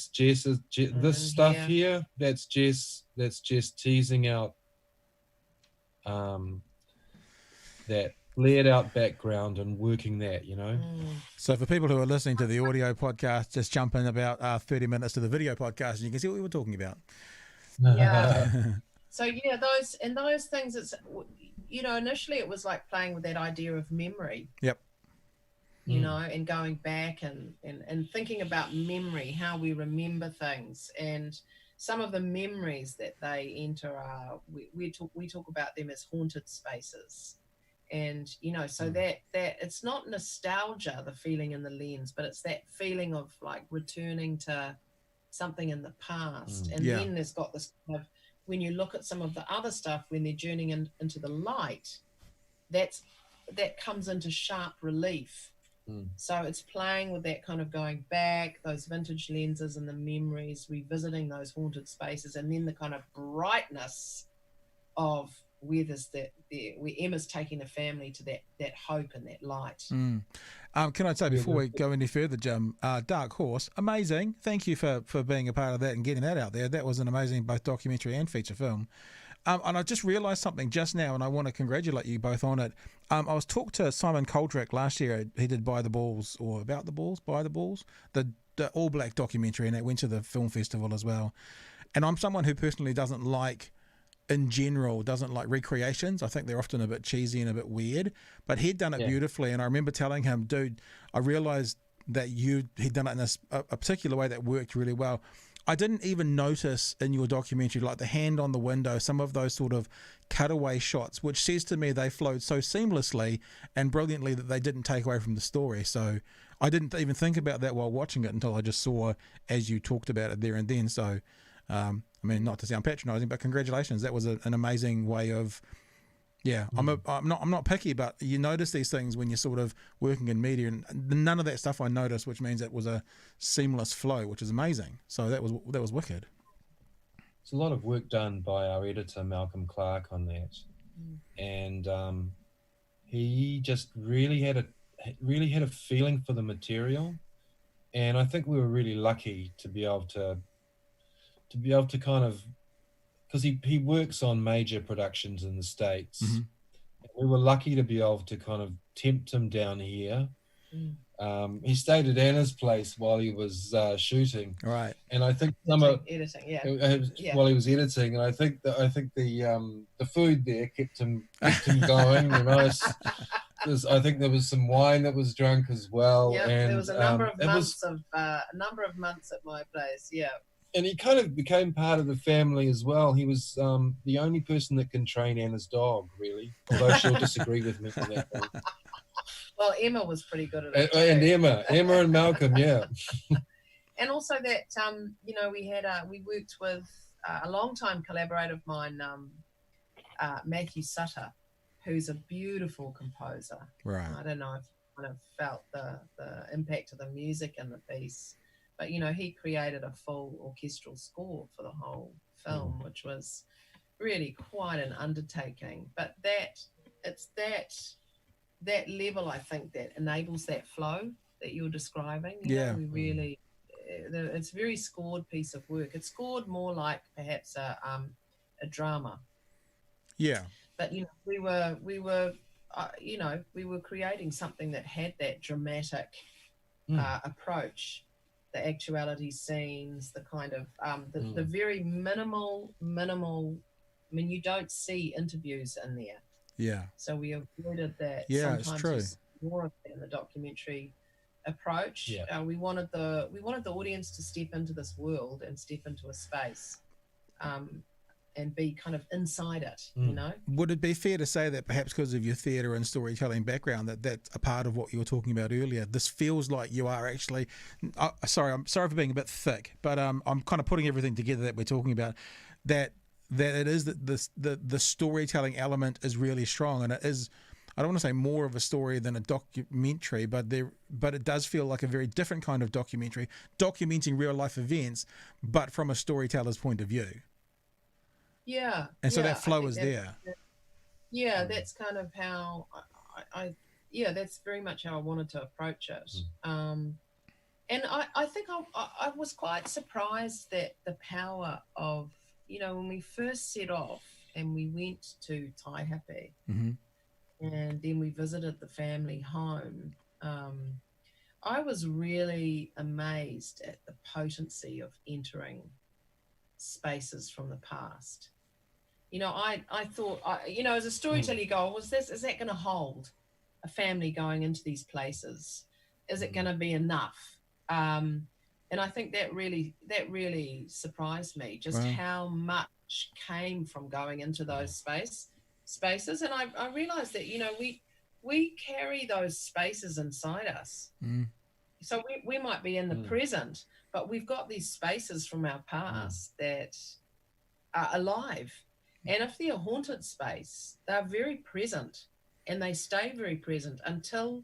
[SPEAKER 2] Jess's. This stuff here, that's Jess teasing out that flared out background and working that, you know.
[SPEAKER 1] So for people who are listening to the audio podcast, just jump in about 30 minutes to the video podcast and you can see what we were talking about.
[SPEAKER 3] Yeah. So yeah, those things, it's, you know, initially it was like playing with that idea of memory.
[SPEAKER 1] Yep.
[SPEAKER 3] You know, and going back and thinking about memory, how we remember things, and some of the memories that they enter are, we talk about them as haunted spaces. And, you know, so that it's not nostalgia, the feeling in the lens, but it's that feeling of like returning to something in the past. And then there's got this kind of, when you look at some of the other stuff, when they're journeying into the light, that comes into sharp relief. So it's playing with that kind of going back, those vintage lenses and the memories, revisiting those haunted spaces, and then the kind of brightness of where where Emma's taking the family to that hope and that light.
[SPEAKER 1] Can I say before we go any further, Jim, Dark Horse, amazing. Thank you for being a part of that and getting that out there. That was an amazing both documentary and feature film. And I just realised something just now, and I want to congratulate you both on it. I was talking to Simon Koldrick last year. He did By the Balls, or About the Balls, By the Balls, the All Black documentary, and it went to the film festival as well. And I'm someone who personally doesn't like recreations. I think they're often a bit cheesy and a bit weird. But he'd done it beautifully, and I remember telling him, dude, I realised that he'd done it in a particular way that worked really well. I didn't even notice in your documentary, like the hand on the window, some of those sort of cutaway shots, which says to me they flowed so seamlessly and brilliantly that they didn't take away from the story. So I didn't even think about that while watching it until I just saw as you talked about it there and then. So, I mean, not to sound patronising, but congratulations. That was an amazing way of... Yeah, I'm not picky, but you notice these things when you're sort of working in media, and none of that stuff I noticed, which means it was a seamless flow, which is amazing. So that was wicked.
[SPEAKER 2] It's a lot of work done by our editor Malcolm Clark on that, and he just really had a feeling for the material, and I think we were really lucky to be able to kind of, because he works on major productions in the States. We were lucky to be able to kind of tempt him down here. He stayed at Anna's place while he was shooting,
[SPEAKER 1] right?
[SPEAKER 2] And I think editing, while he was editing, and I think the food there kept him going. You know, I think there was some wine that was drunk as well.
[SPEAKER 3] Yeah,
[SPEAKER 2] and
[SPEAKER 3] there was a number of months at my place. Yeah.
[SPEAKER 2] And he kind of became part of the family as well. He was the only person that can train Anna's dog, really, although she'll disagree with me on that one.
[SPEAKER 3] Well, Emma was pretty good at it.
[SPEAKER 2] And Emma and Malcolm, yeah.
[SPEAKER 3] And also that, you know, we worked with a long-time collaborator of mine, Matthew Sutter, who's a beautiful composer.
[SPEAKER 1] Right.
[SPEAKER 3] I don't know if you kind of felt the impact of the music in the piece. But, you know, he created a full orchestral score for the whole film, which was really quite an undertaking. But it's that level, I think, that enables that flow that you're describing. You know, we really, it's a very scored piece of work. It's scored more like perhaps a drama. Yeah. But, you know, we were creating something that had that dramatic approach. The actuality scenes, the kind of the very minimal. I mean, you don't see interviews in there. Yeah. So we avoided that.
[SPEAKER 1] Yeah, it's true.
[SPEAKER 3] More of that in the documentary approach. Yeah. We wanted the audience to step into this world and step into a space, and be kind of inside it. You know.
[SPEAKER 1] Would it be fair to say that perhaps because of your theatre and storytelling background, that's a part of what you were talking about earlier? This feels like you are actually. I'm sorry for being a bit thick, but I'm kind of putting everything together that we're talking about. That it is that the storytelling element is really strong, and it is. I don't want to say more of a story than a documentary, but it does feel like a very different kind of documentary, documenting real life events, but from a storyteller's point of view.
[SPEAKER 3] Yeah.
[SPEAKER 1] And so that flow is there.
[SPEAKER 3] That's kind of how that's very much how I wanted to approach it. And I think I was quite surprised that the power of, you know, when we first set off and we went to Taihape, and then we visited the family home, I was really amazed at the potency of entering spaces from the past. You know, I thought, you know, as a storyteller, you go, is that going to hold a family going into these places? Is it going to be enough? And I think that really surprised me, just how much came from going into those spaces. And I realized that, you know, we carry those spaces inside us. So we might be in the present, but we've got these spaces from our past that are alive. And if they're a haunted space, they're very present, and they stay very present until,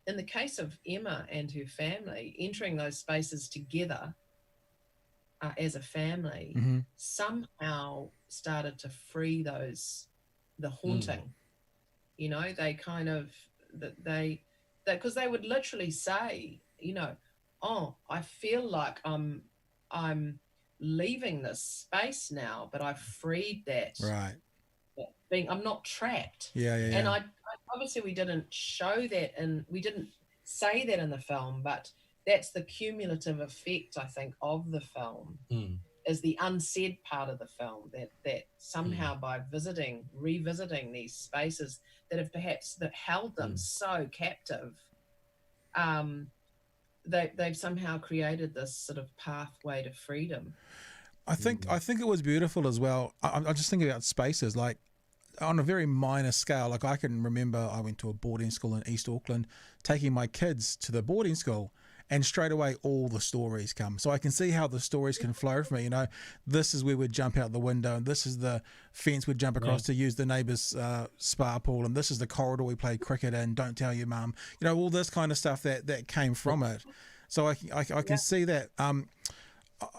[SPEAKER 3] in the case of Ema and her family, entering those spaces together as a family, somehow started to free the haunting. You know, they kind of, because they would literally say, you know, oh, I feel like I'm leaving this space now, but I've freed that.
[SPEAKER 1] Right.
[SPEAKER 3] I'm not trapped.
[SPEAKER 1] Yeah.
[SPEAKER 3] And I obviously we didn't show that, and we didn't say that in the film, but that's the cumulative effect, I think, of the film, is the unsaid part of the film, that somehow by revisiting these spaces that have perhaps that held them so captive, they've somehow created this sort of pathway to freedom.
[SPEAKER 1] I think it was beautiful as well. I'm just thinking about spaces, like on a very minor scale. Like I can remember I went to a boarding school in East Auckland, taking my kids to the boarding school, and straight away all the stories come. So I can see how the stories can flow from me. You know, this is where we'd jump out the window, and this is the fence we'd jump across to use the neighbour's spa pool, and this is the corridor we played cricket in, don't tell your mum. You know, all this kind of stuff that came from it. So I can see that.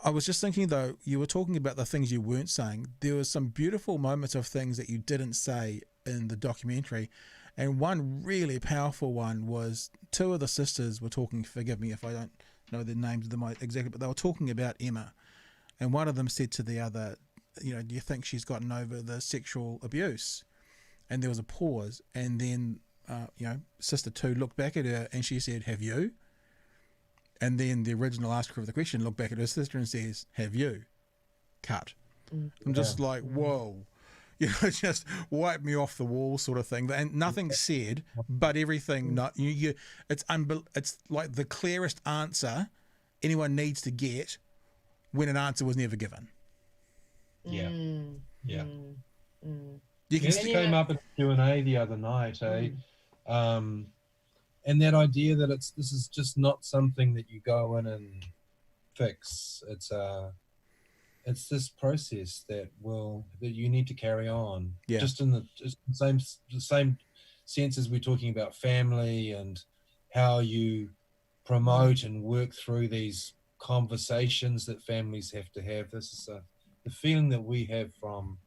[SPEAKER 1] I was just thinking, though, you were talking about the things you weren't saying. There was some beautiful moments of things that you didn't say in the documentary. And one really powerful one was two of the sisters were talking, forgive me if I don't know the names of them exactly, but they were talking about Ema. And one of them said to the other, you know, do you think she's gotten over the sexual abuse? And there was a pause. And then, you know, Sister 2 looked back at her and she said, have you? And then the original asker of the question looked back at her sister and says, have you? Cut. I'm just like, whoa. You know, just wipe me off the wall sort of thing. And nothing said, but everything, it's like the clearest answer anyone needs to get when an answer was never given.
[SPEAKER 2] Yeah.
[SPEAKER 1] You can
[SPEAKER 2] This came up in Q&A the other night, and that idea that this is just not something that you go in and fix. It's this process that you need to carry on.
[SPEAKER 1] Yeah.
[SPEAKER 2] Just in the same sense as we're talking about family and how you promote and work through these conversations that families have to have. This is the feeling that we have from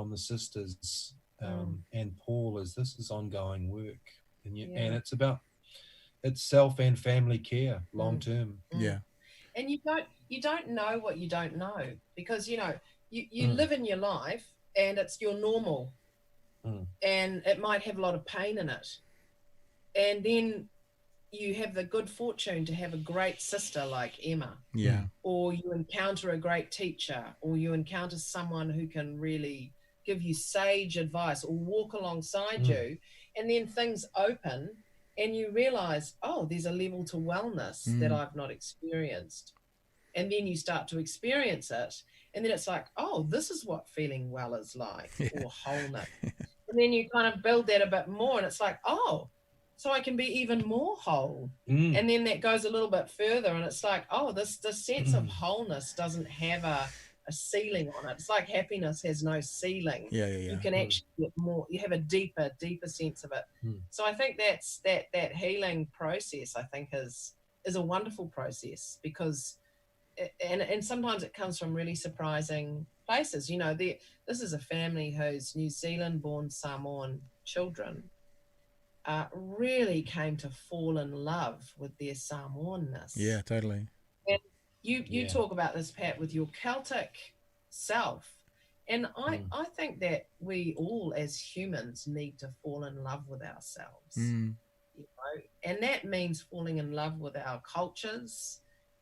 [SPEAKER 2] the sisters and Paul is this is ongoing work, and it's about self and family care long term.
[SPEAKER 1] Yeah.
[SPEAKER 3] And you don't know what you don't know, because you know you live in your life and it's your normal, and it might have a lot of pain in it, and then you have the good fortune to have a great sister like Ema, or you encounter a great teacher, or you encounter someone who can really give you sage advice or walk alongside you, and then things open and you realize, oh, there's a level to wellness that I've not experienced. And then you start to experience it. And then it's like, oh, this is what feeling well is like, or wholeness. And then you kind of build that a bit more. And it's like, oh, so I can be even more whole. And then that goes a little bit further. And it's like, oh, this sense of wholeness doesn't have a ceiling on it. It's like happiness has no ceiling. You can actually get more, you have a deeper sense of it. So I think that's that healing process, I think is a wonderful process, because and sometimes it comes from really surprising places. You know, this is a family whose New Zealand born Samoan children really came to fall in love with their Samoanness.
[SPEAKER 1] Yeah, totally.
[SPEAKER 3] And you talk about this, Pat, with your Celtic self, And I think that we all as humans need to fall in love with ourselves, you know, and that means falling in love with our cultures.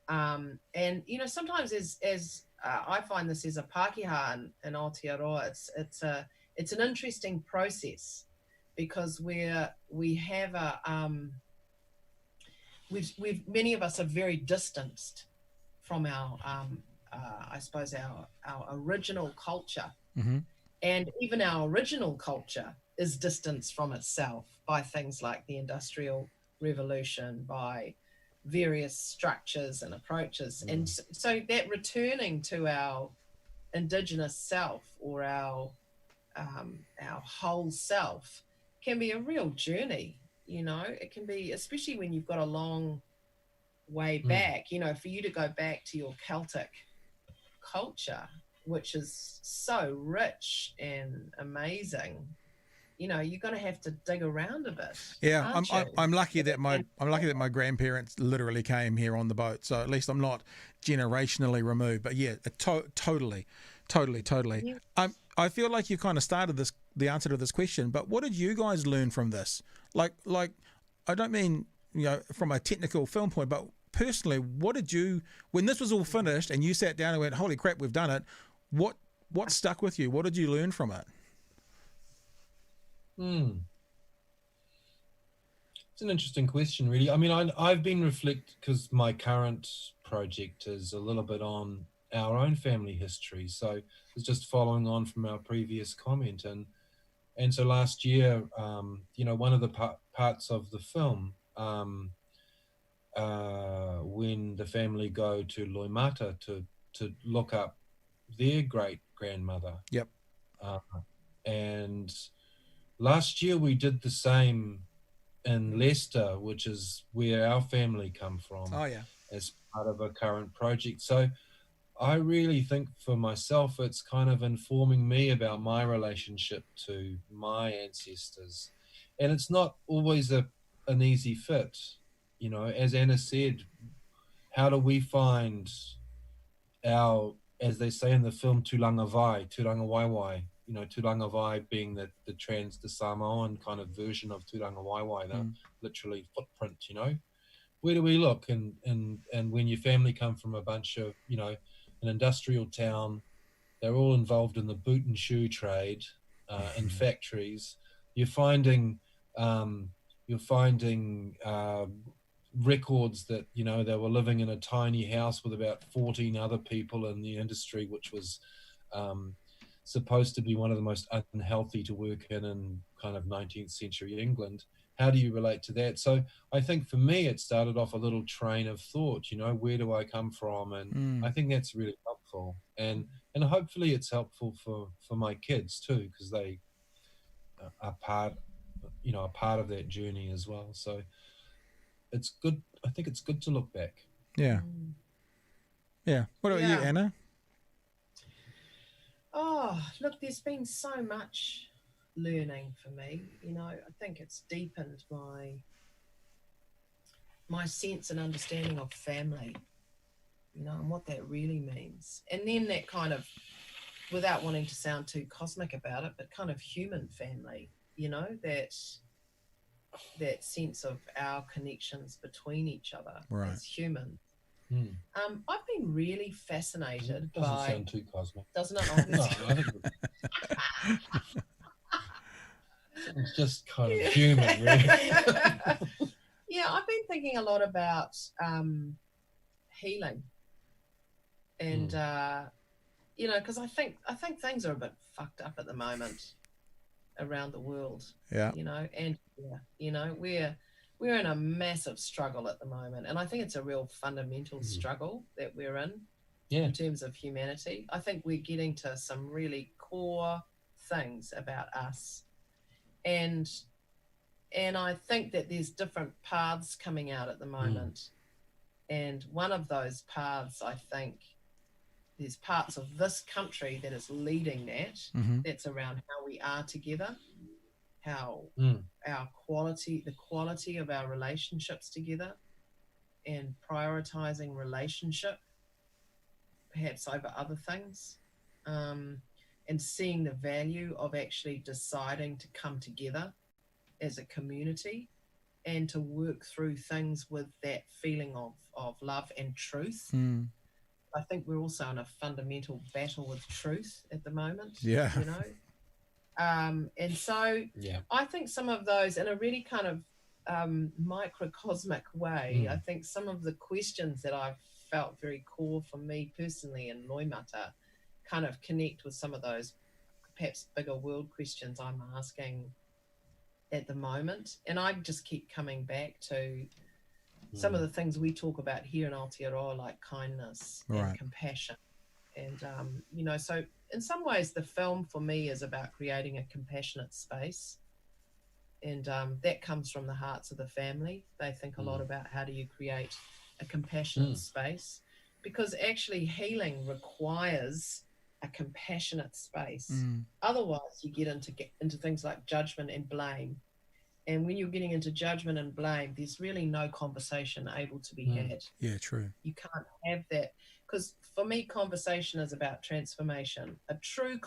[SPEAKER 3] And, you know, sometimes as I find this as a Pākehā in Aotearoa, it's an interesting process because we have we've many of us are very distanced from our I suppose our original culture, and even our original culture is distanced from itself by things like the Industrial Revolution, by various structures and approaches, and so that returning to our indigenous self or our whole self can be a real journey. You know, it can be, especially when you've got a long way back, you know, for you to go back to your Celtic culture, which is so rich and amazing, you know, you're going to have to dig around a bit.
[SPEAKER 1] Yeah, I'm lucky that my grandparents literally came here on the boat, so at least I'm not generationally removed. But yeah, totally. Yeah. I feel like you kind of started the answer to this question, but what did you guys learn from this? Like I don't mean, you know, from a technical film point, but personally, what did you, when this was all finished and you sat down and went, holy crap, we've done it, what stuck with you? What did you learn from it?
[SPEAKER 2] It's an interesting question, really. I mean, I've been because my current project is a little bit on our own family history. So it's just following on from our previous comment. And so last year, you know, one of the parts of the film, when the family go to Loimata to look up their great grandmother.
[SPEAKER 1] Yep.
[SPEAKER 2] And last year we did the same in Leicester, which is where our family come from.
[SPEAKER 1] Oh yeah.
[SPEAKER 2] As part of a current project. So I really think for myself, it's kind of informing me about my relationship to my ancestors. And it's not always an easy fit. You know, as Anna said, how do we find our, as they say in the film, tūranga waiwai, you know, tūranga vai being the Samoan kind of version of tūranga waiwai, the literally footprint, you know. Where do we look? And when your family come from a bunch of, you know, an industrial town, they're all involved in the boot and shoe trade, in factories. You're finding records that, you know, they were living in a tiny house with about 14 other people in the industry, which was supposed to be one of the most unhealthy to work in kind of 19th century England. How do you relate to that? So I think for me, it started off a little train of thought, you know, where do I come from? And I think that's really helpful. And hopefully it's helpful for my kids too, because they are part of that journey as well. So it's good. I think it's good to look back.
[SPEAKER 1] Yeah. Yeah. What about you, Anna?
[SPEAKER 3] Oh, look, there's been so much learning for me. You know, I think it's deepened my sense and understanding of family, you know, and what that really means. And then that kind of, without wanting to sound too cosmic about it, but kind of human family, you know, that sense of our connections between each other as humans. I've been really fascinated by...
[SPEAKER 2] Doesn't sound too cosmic.
[SPEAKER 3] Doesn't it?
[SPEAKER 2] No, I think it's just kind of human, really.
[SPEAKER 3] Yeah, I've been thinking a lot about healing, and you know, because I think things are a bit fucked up at the moment around the world.
[SPEAKER 1] Yeah,
[SPEAKER 3] you know, and you know, we're in a massive struggle at the moment, and I think it's a real fundamental struggle that we're in terms of humanity. I think we're getting to some really core things about us, and I think that there's different paths coming out at the moment, and one of those paths, I think there's parts of this country that is leading that, that's around how we are together, how the quality of our relationships together, and prioritizing relationship perhaps over other things. and seeing the value of actually deciding to come together as a community and to work through things with that feeling of love and truth. I think we're also in a fundamental battle with truth at the moment,
[SPEAKER 1] Yeah.
[SPEAKER 3] you know. And so I think some of those, in a really kind of microcosmic way, I think some of the questions that I've felt very core for me personally in Loimata kind of connect with some of those perhaps bigger world questions I'm asking at the moment. And I just keep coming back to some of the things we talk about here in Aotearoa, like kindness and compassion. And, you know, so in some ways the film for me is about creating a compassionate space. And that comes from the hearts of the family. They think a lot about how do you create a compassionate space, because actually healing requires a compassionate space. Otherwise you get into things like judgment and blame. And when you're getting into judgment and blame, there's really no conversation able to be had.
[SPEAKER 1] Yeah, true.
[SPEAKER 3] You can't have that, because for me, conversation is about transformation. A true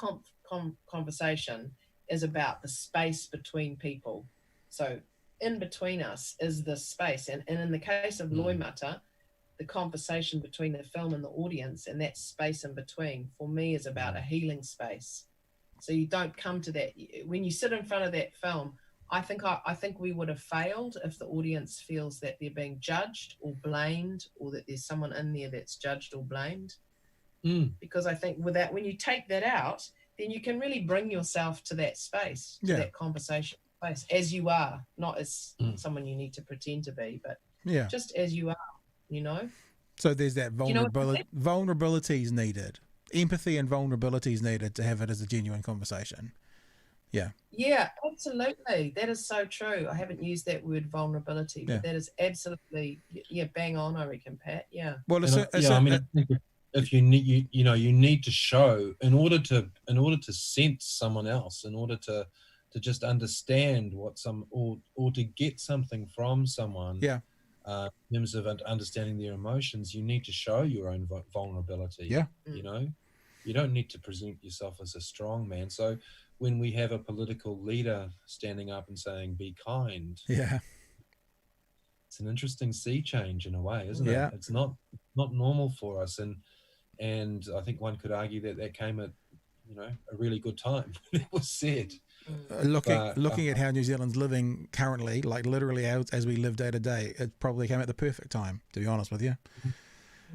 [SPEAKER 3] conversation is about the space between people. So in between us is the space. And in the case of Loimata, the conversation between the film and the audience and that space in between, for me, is about a healing space. So you don't come to that. When you sit in front of that film, I think we would have failed if the audience feels that they're being judged or blamed, or that there's someone in there that's judged or blamed. Because I think with that, when you take that out, then you can really bring yourself to that space, to that conversation space, as you are, not as someone you need to pretend to be, but just as you are, you know?
[SPEAKER 1] So there's that vulnerability is needed. Empathy and vulnerability is needed to have it as a genuine conversation. Yeah,
[SPEAKER 3] absolutely. That is so true. I haven't used that word vulnerability, but that is absolutely bang on, I reckon, Pat. Yeah.
[SPEAKER 1] Well,
[SPEAKER 2] I mean, if you need you need to show in order to sense someone else, in order to just understand what or to get something from someone. In terms of understanding their emotions, you need to show your own vulnerability. You know, you don't need to present yourself as a strong man. So when we have a political leader standing up and saying, be kind, it's an interesting sea change in a way, isn't it? It's not normal for us. And I think one could argue that came at, a really good time when it was said.
[SPEAKER 1] Looking at how New Zealand's living currently, like literally as we live day to day, it probably came at the perfect time, to be honest with you.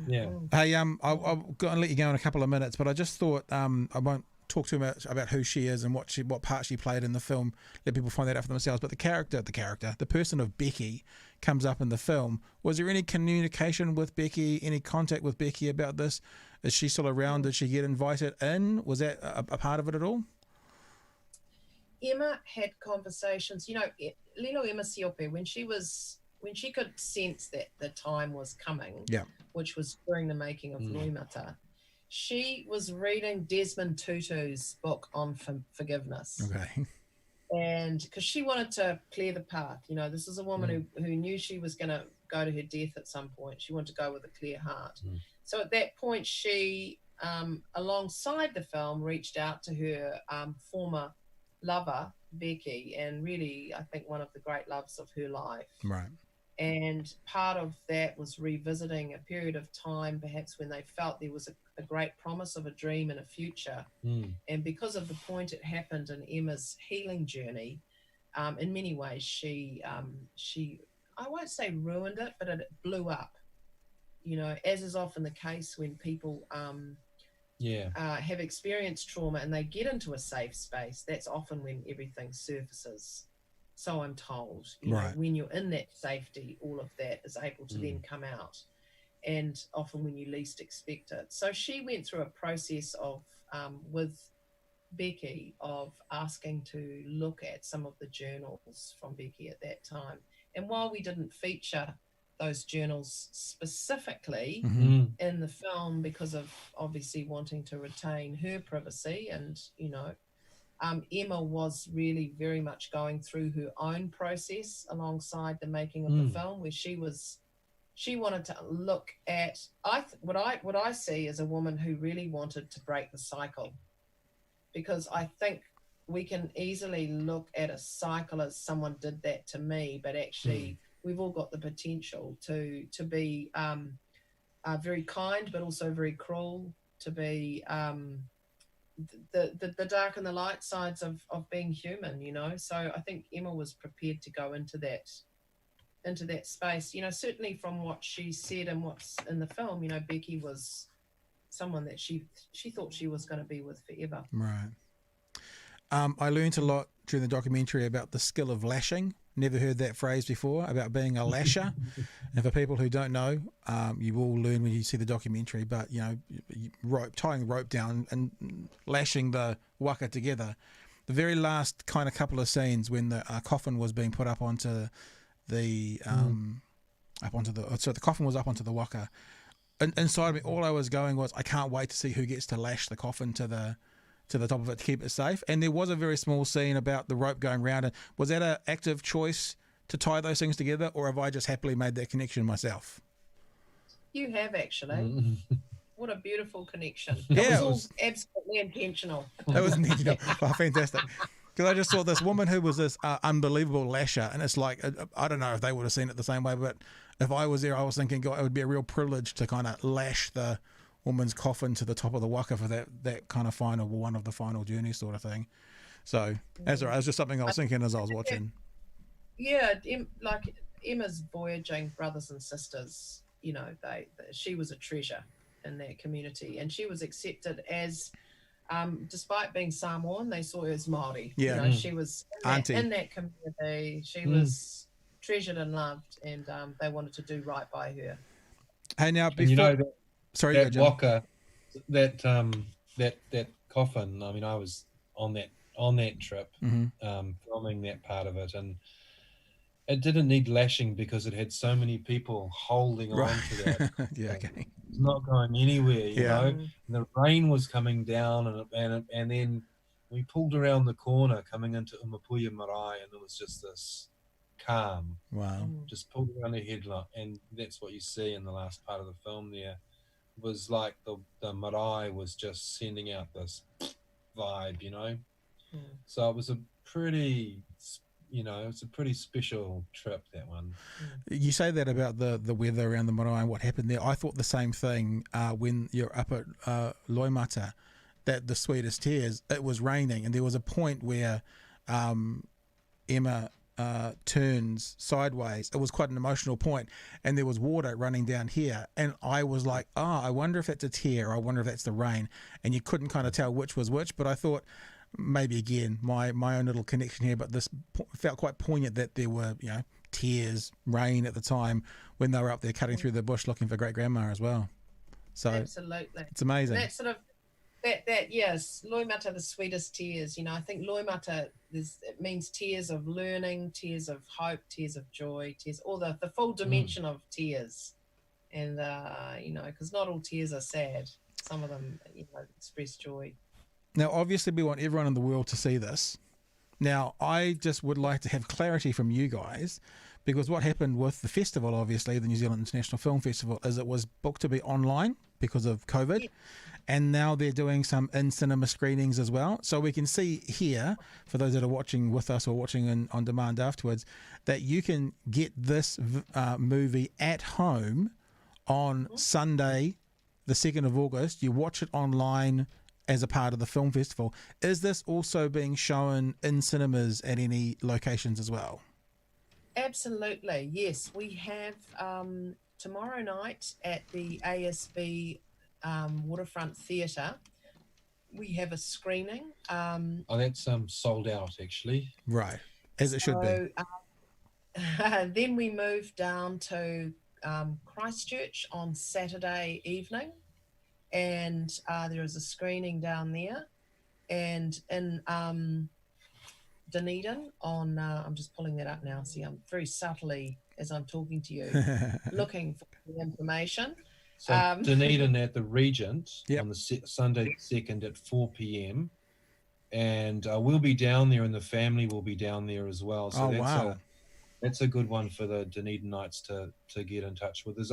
[SPEAKER 2] Yeah.
[SPEAKER 1] Hey, I'll go and let you go in a couple of minutes, but I just thought I won't talk too much about who she is and what part she played in the film. Let people find that out for themselves. But the person of Becky comes up in the film. Was there any communication with Becky, any contact with Becky about this? Is she still around? Did she get invited in? Was that a part of it at all?
[SPEAKER 3] Ema had conversations, little Ema Siope, when she could sense that the time was coming, which was during the making of Loimata, she was reading Desmond Tutu's book on forgiveness.
[SPEAKER 1] Okay.
[SPEAKER 3] And because she wanted to clear the path, this is a woman who knew she was going to go to her death at some point. She wanted to go with a clear heart. So at that point, she, alongside the film, reached out to her former lover, Becky, and really, I think, one of the great loves of her life.
[SPEAKER 1] Right.
[SPEAKER 3] And part of that was revisiting a period of time, perhaps when they felt there was a great promise of a dream and a future. And because of the point it happened in Emma's healing journey, in many ways, she, I won't say ruined it, but it blew up. As is often the case when people have experienced trauma and they get into a safe space, that's often when everything surfaces. So I'm told, when you're in that safety, all of that is able to then come out, and often when you least expect it. So she went through a process of, with Becky, of asking to look at some of the journals from Becky at that time. And while we didn't feature those journals specifically in the film because of obviously wanting to retain her privacy, and Ema was really very much going through her own process alongside the making of the film, where she wanted to look at what I see as a woman who really wanted to break the cycle because I think we can easily look at a cycle as someone did that to me, but actually we've all got the potential to be very kind, but also very cruel, to be the dark and the light sides of being human, you know. So I think Ema was prepared to go into that space, you know. Certainly from what she said and what's in the film, you know, Becky was someone that she thought she was going to be with forever.
[SPEAKER 1] Right. I learned a lot during the documentary about the skill of lashing. Never heard that phrase before, about being a lasher. And for people who don't know, you will learn when you see the documentary, but, you know, tying the rope down and lashing the waka together. The very last kind of couple of scenes when the coffin was being put up onto the, so the coffin was up onto the waka. And inside me, all I was going was, I can't wait to see who gets to lash the coffin to the top of it to keep it safe. And there was a very small scene about the rope going round. And was that an active choice to tie those things together, or have I just happily made that connection myself?
[SPEAKER 3] You have, actually. What a beautiful connection.
[SPEAKER 1] Yeah,
[SPEAKER 3] it was all absolutely intentional.
[SPEAKER 1] It was intentional. Oh, fantastic. Because I just saw this woman who was this unbelievable lasher, and it's like, I don't know if they would have seen it the same way, but if I was there, I was thinking, God, it would be a real privilege to kind of lash the woman's coffin to the top of the waka for that kind of one of the final journey sort of thing. So that's all right. It was just something I was thinking as I was watching.
[SPEAKER 3] Yeah, like Ema's voyaging brothers and sisters, you know, she was a treasure in that community, and she was accepted as, despite being Samoan, they saw her as Māori.
[SPEAKER 1] Yeah.
[SPEAKER 3] You know, she was in that community. She was treasured and loved, and they wanted to do right by her.
[SPEAKER 1] Hey, now before,
[SPEAKER 2] you know,
[SPEAKER 1] sorry,
[SPEAKER 2] that waka, that coffin. I mean, I was on that trip, filming that part of it, and it didn't need lashing because it had so many people holding on to that.
[SPEAKER 1] Yeah, okay.
[SPEAKER 2] It's not going anywhere, you know. And the rain was coming down, and then we pulled around the corner coming into Umapuya Marae, and there was just this calm.
[SPEAKER 1] Wow.
[SPEAKER 2] Just pulled around the headlight, and that's what you see in the last part of the film there. Was like the marae was just sending out this vibe, you know. So it was a pretty, you know, it's a pretty special trip, that one.
[SPEAKER 1] You say that about the weather around the marae and what happened there. I thought the same thing when you're up at Loimata, that the Sweetest Tears, it was raining, and there was a point where Ema turns sideways. It was quite an emotional point, and there was water running down here, and I was like, I wonder if that's a tear, I wonder if that's the rain, and you couldn't kind of tell which was which. But I thought, maybe again my own little connection here, but this felt quite poignant that there were, you know, tears, rain at the time when they were up there cutting through the bush looking for great grandma as well. So
[SPEAKER 3] absolutely,
[SPEAKER 1] it's amazing.
[SPEAKER 3] That sort of that yes, Loimata, the Sweetest Tears. You know, I think Loimata, it means tears of learning, tears of hope, tears of joy, tears, all the full dimension of tears. And you know, because not all tears are sad. Some of them, you know, express joy.
[SPEAKER 1] Now, obviously, we want everyone in the world to see this. Now, I just would like to have clarity from you guys, because what happened with the festival, obviously, the New Zealand International Film Festival, is it was booked to be online because of COVID. And now they're doing some in-cinema screenings as well. So we can see here, for those that are watching with us or watching on demand afterwards, that you can get this movie at home on Sunday, the 2nd of August. You watch it online as a part of the film festival. Is this also being shown in cinemas at any locations as well?
[SPEAKER 3] Absolutely, yes. We have tomorrow night at the ASB Waterfront Theatre, we have a screening.
[SPEAKER 2] That's sold out, actually.
[SPEAKER 1] Right, as it should be.
[SPEAKER 3] Then we move down to Christchurch on Saturday evening, and there is a screening down there. And in Dunedin on, I'm just pulling that up now. See, I'm very subtly, as I'm talking to you, looking for the information.
[SPEAKER 2] So Dunedin at the Regent on the Sunday 2nd at 4 p.m. And we'll be down there, and the family will be down there as well. So that's a good one for the Dunedinites to get in touch with. There's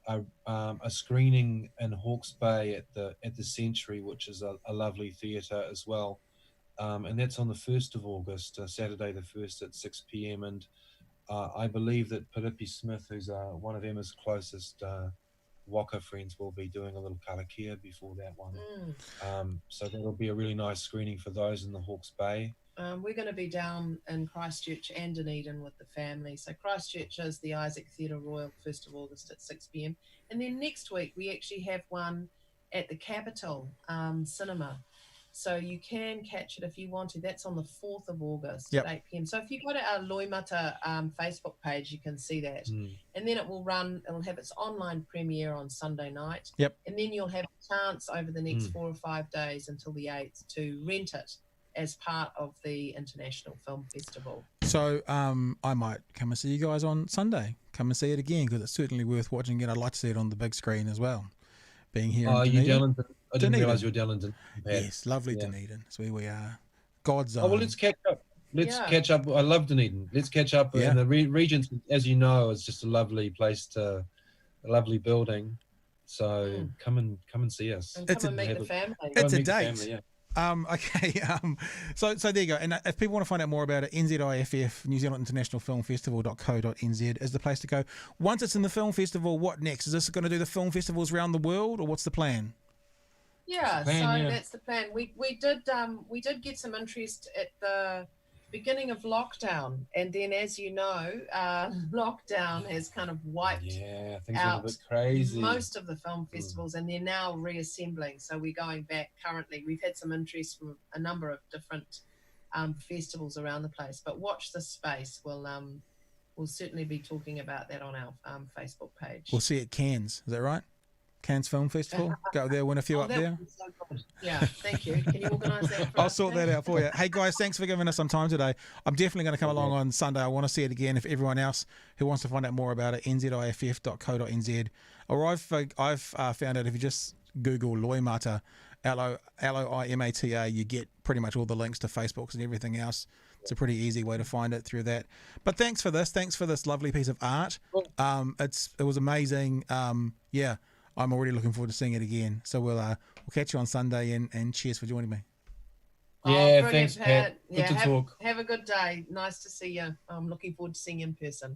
[SPEAKER 2] a screening in Hawke's Bay at the Century, which is a lovely theatre as well. And that's on the 1st of August, Saturday the 1st at 6 p.m. And I believe that Piripi Smith, who's one of Emma's closest Waka friends, will be doing a little karakia before that one. So that'll be a really nice screening for those in the Hawke's Bay.
[SPEAKER 3] We're going to be down in Christchurch and Dunedin with the family. So Christchurch is the Isaac Theatre Royal, 1st of August at 6 p.m. And then next week we actually have one at the Capitol Cinema. So you can catch it if you want to. That's on the 4th of August at 8 p.m. So if you go to our Loimata Facebook page, you can see that. And then it'll have its online premiere on Sunday night. And then you'll have a chance over the next 4 or 5 days until the 8th to rent it as part of the International Film Festival. So
[SPEAKER 1] I might come and see you guys on Sunday. Come and see it again, because it's certainly worth watching it. I'd like to see it on the big screen as well. Being here in Dunedin.
[SPEAKER 2] I didn't realise you were down in Dunedin.
[SPEAKER 1] Yes, lovely Dunedin. That's where we are. God's zone.
[SPEAKER 2] Oh, well, let's catch up. Catch up. I love Dunedin. Let's catch up. And the Regents, as you know, is just a lovely place a lovely building. So come and see us.
[SPEAKER 3] And come and meet the family.
[SPEAKER 1] It's a date. Okay, so there you go. And if people want to find out more about it, NZIFF, New Zealand International Film Festival.co.nz is the place to go. Once it's in the film festival, what next? Is this going to do the film festivals around the world, or what's the plan?
[SPEAKER 3] That's the plan. We did get some interest at the beginning of lockdown, and then, as you know, lockdown has kind of wiped out
[SPEAKER 2] a bit crazy.
[SPEAKER 3] Most of the film festivals, and they're now reassembling. So we're going back currently. We've had some interest from a number of different festivals around the place. But watch this space. We'll certainly be talking about that on our Facebook page.
[SPEAKER 1] We'll see at Cairns. Is that right? Cairns Film Festival. Go there, win a few up there.
[SPEAKER 3] So good. Yeah, thank you. Can you organise that for us?
[SPEAKER 1] I'll sort that out for you. Hey guys, thanks for giving us some time today. I'm definitely going to come along on Sunday. I want to see it again. If everyone else who wants to find out more about it, nziff.co.nz. Or I've found out if you just Google Loimata, Loimata, you get pretty much all the links to Facebooks and everything else. It's a pretty easy way to find it through that. But thanks for this. Thanks for this lovely piece of art. It was amazing. I'm already looking forward to seeing it again. So we'll catch you on Sunday, and cheers for joining me.
[SPEAKER 2] Yeah, thanks, Pat.
[SPEAKER 3] Good to talk. Have a good day. Nice to see you. I'm looking forward to seeing you in person.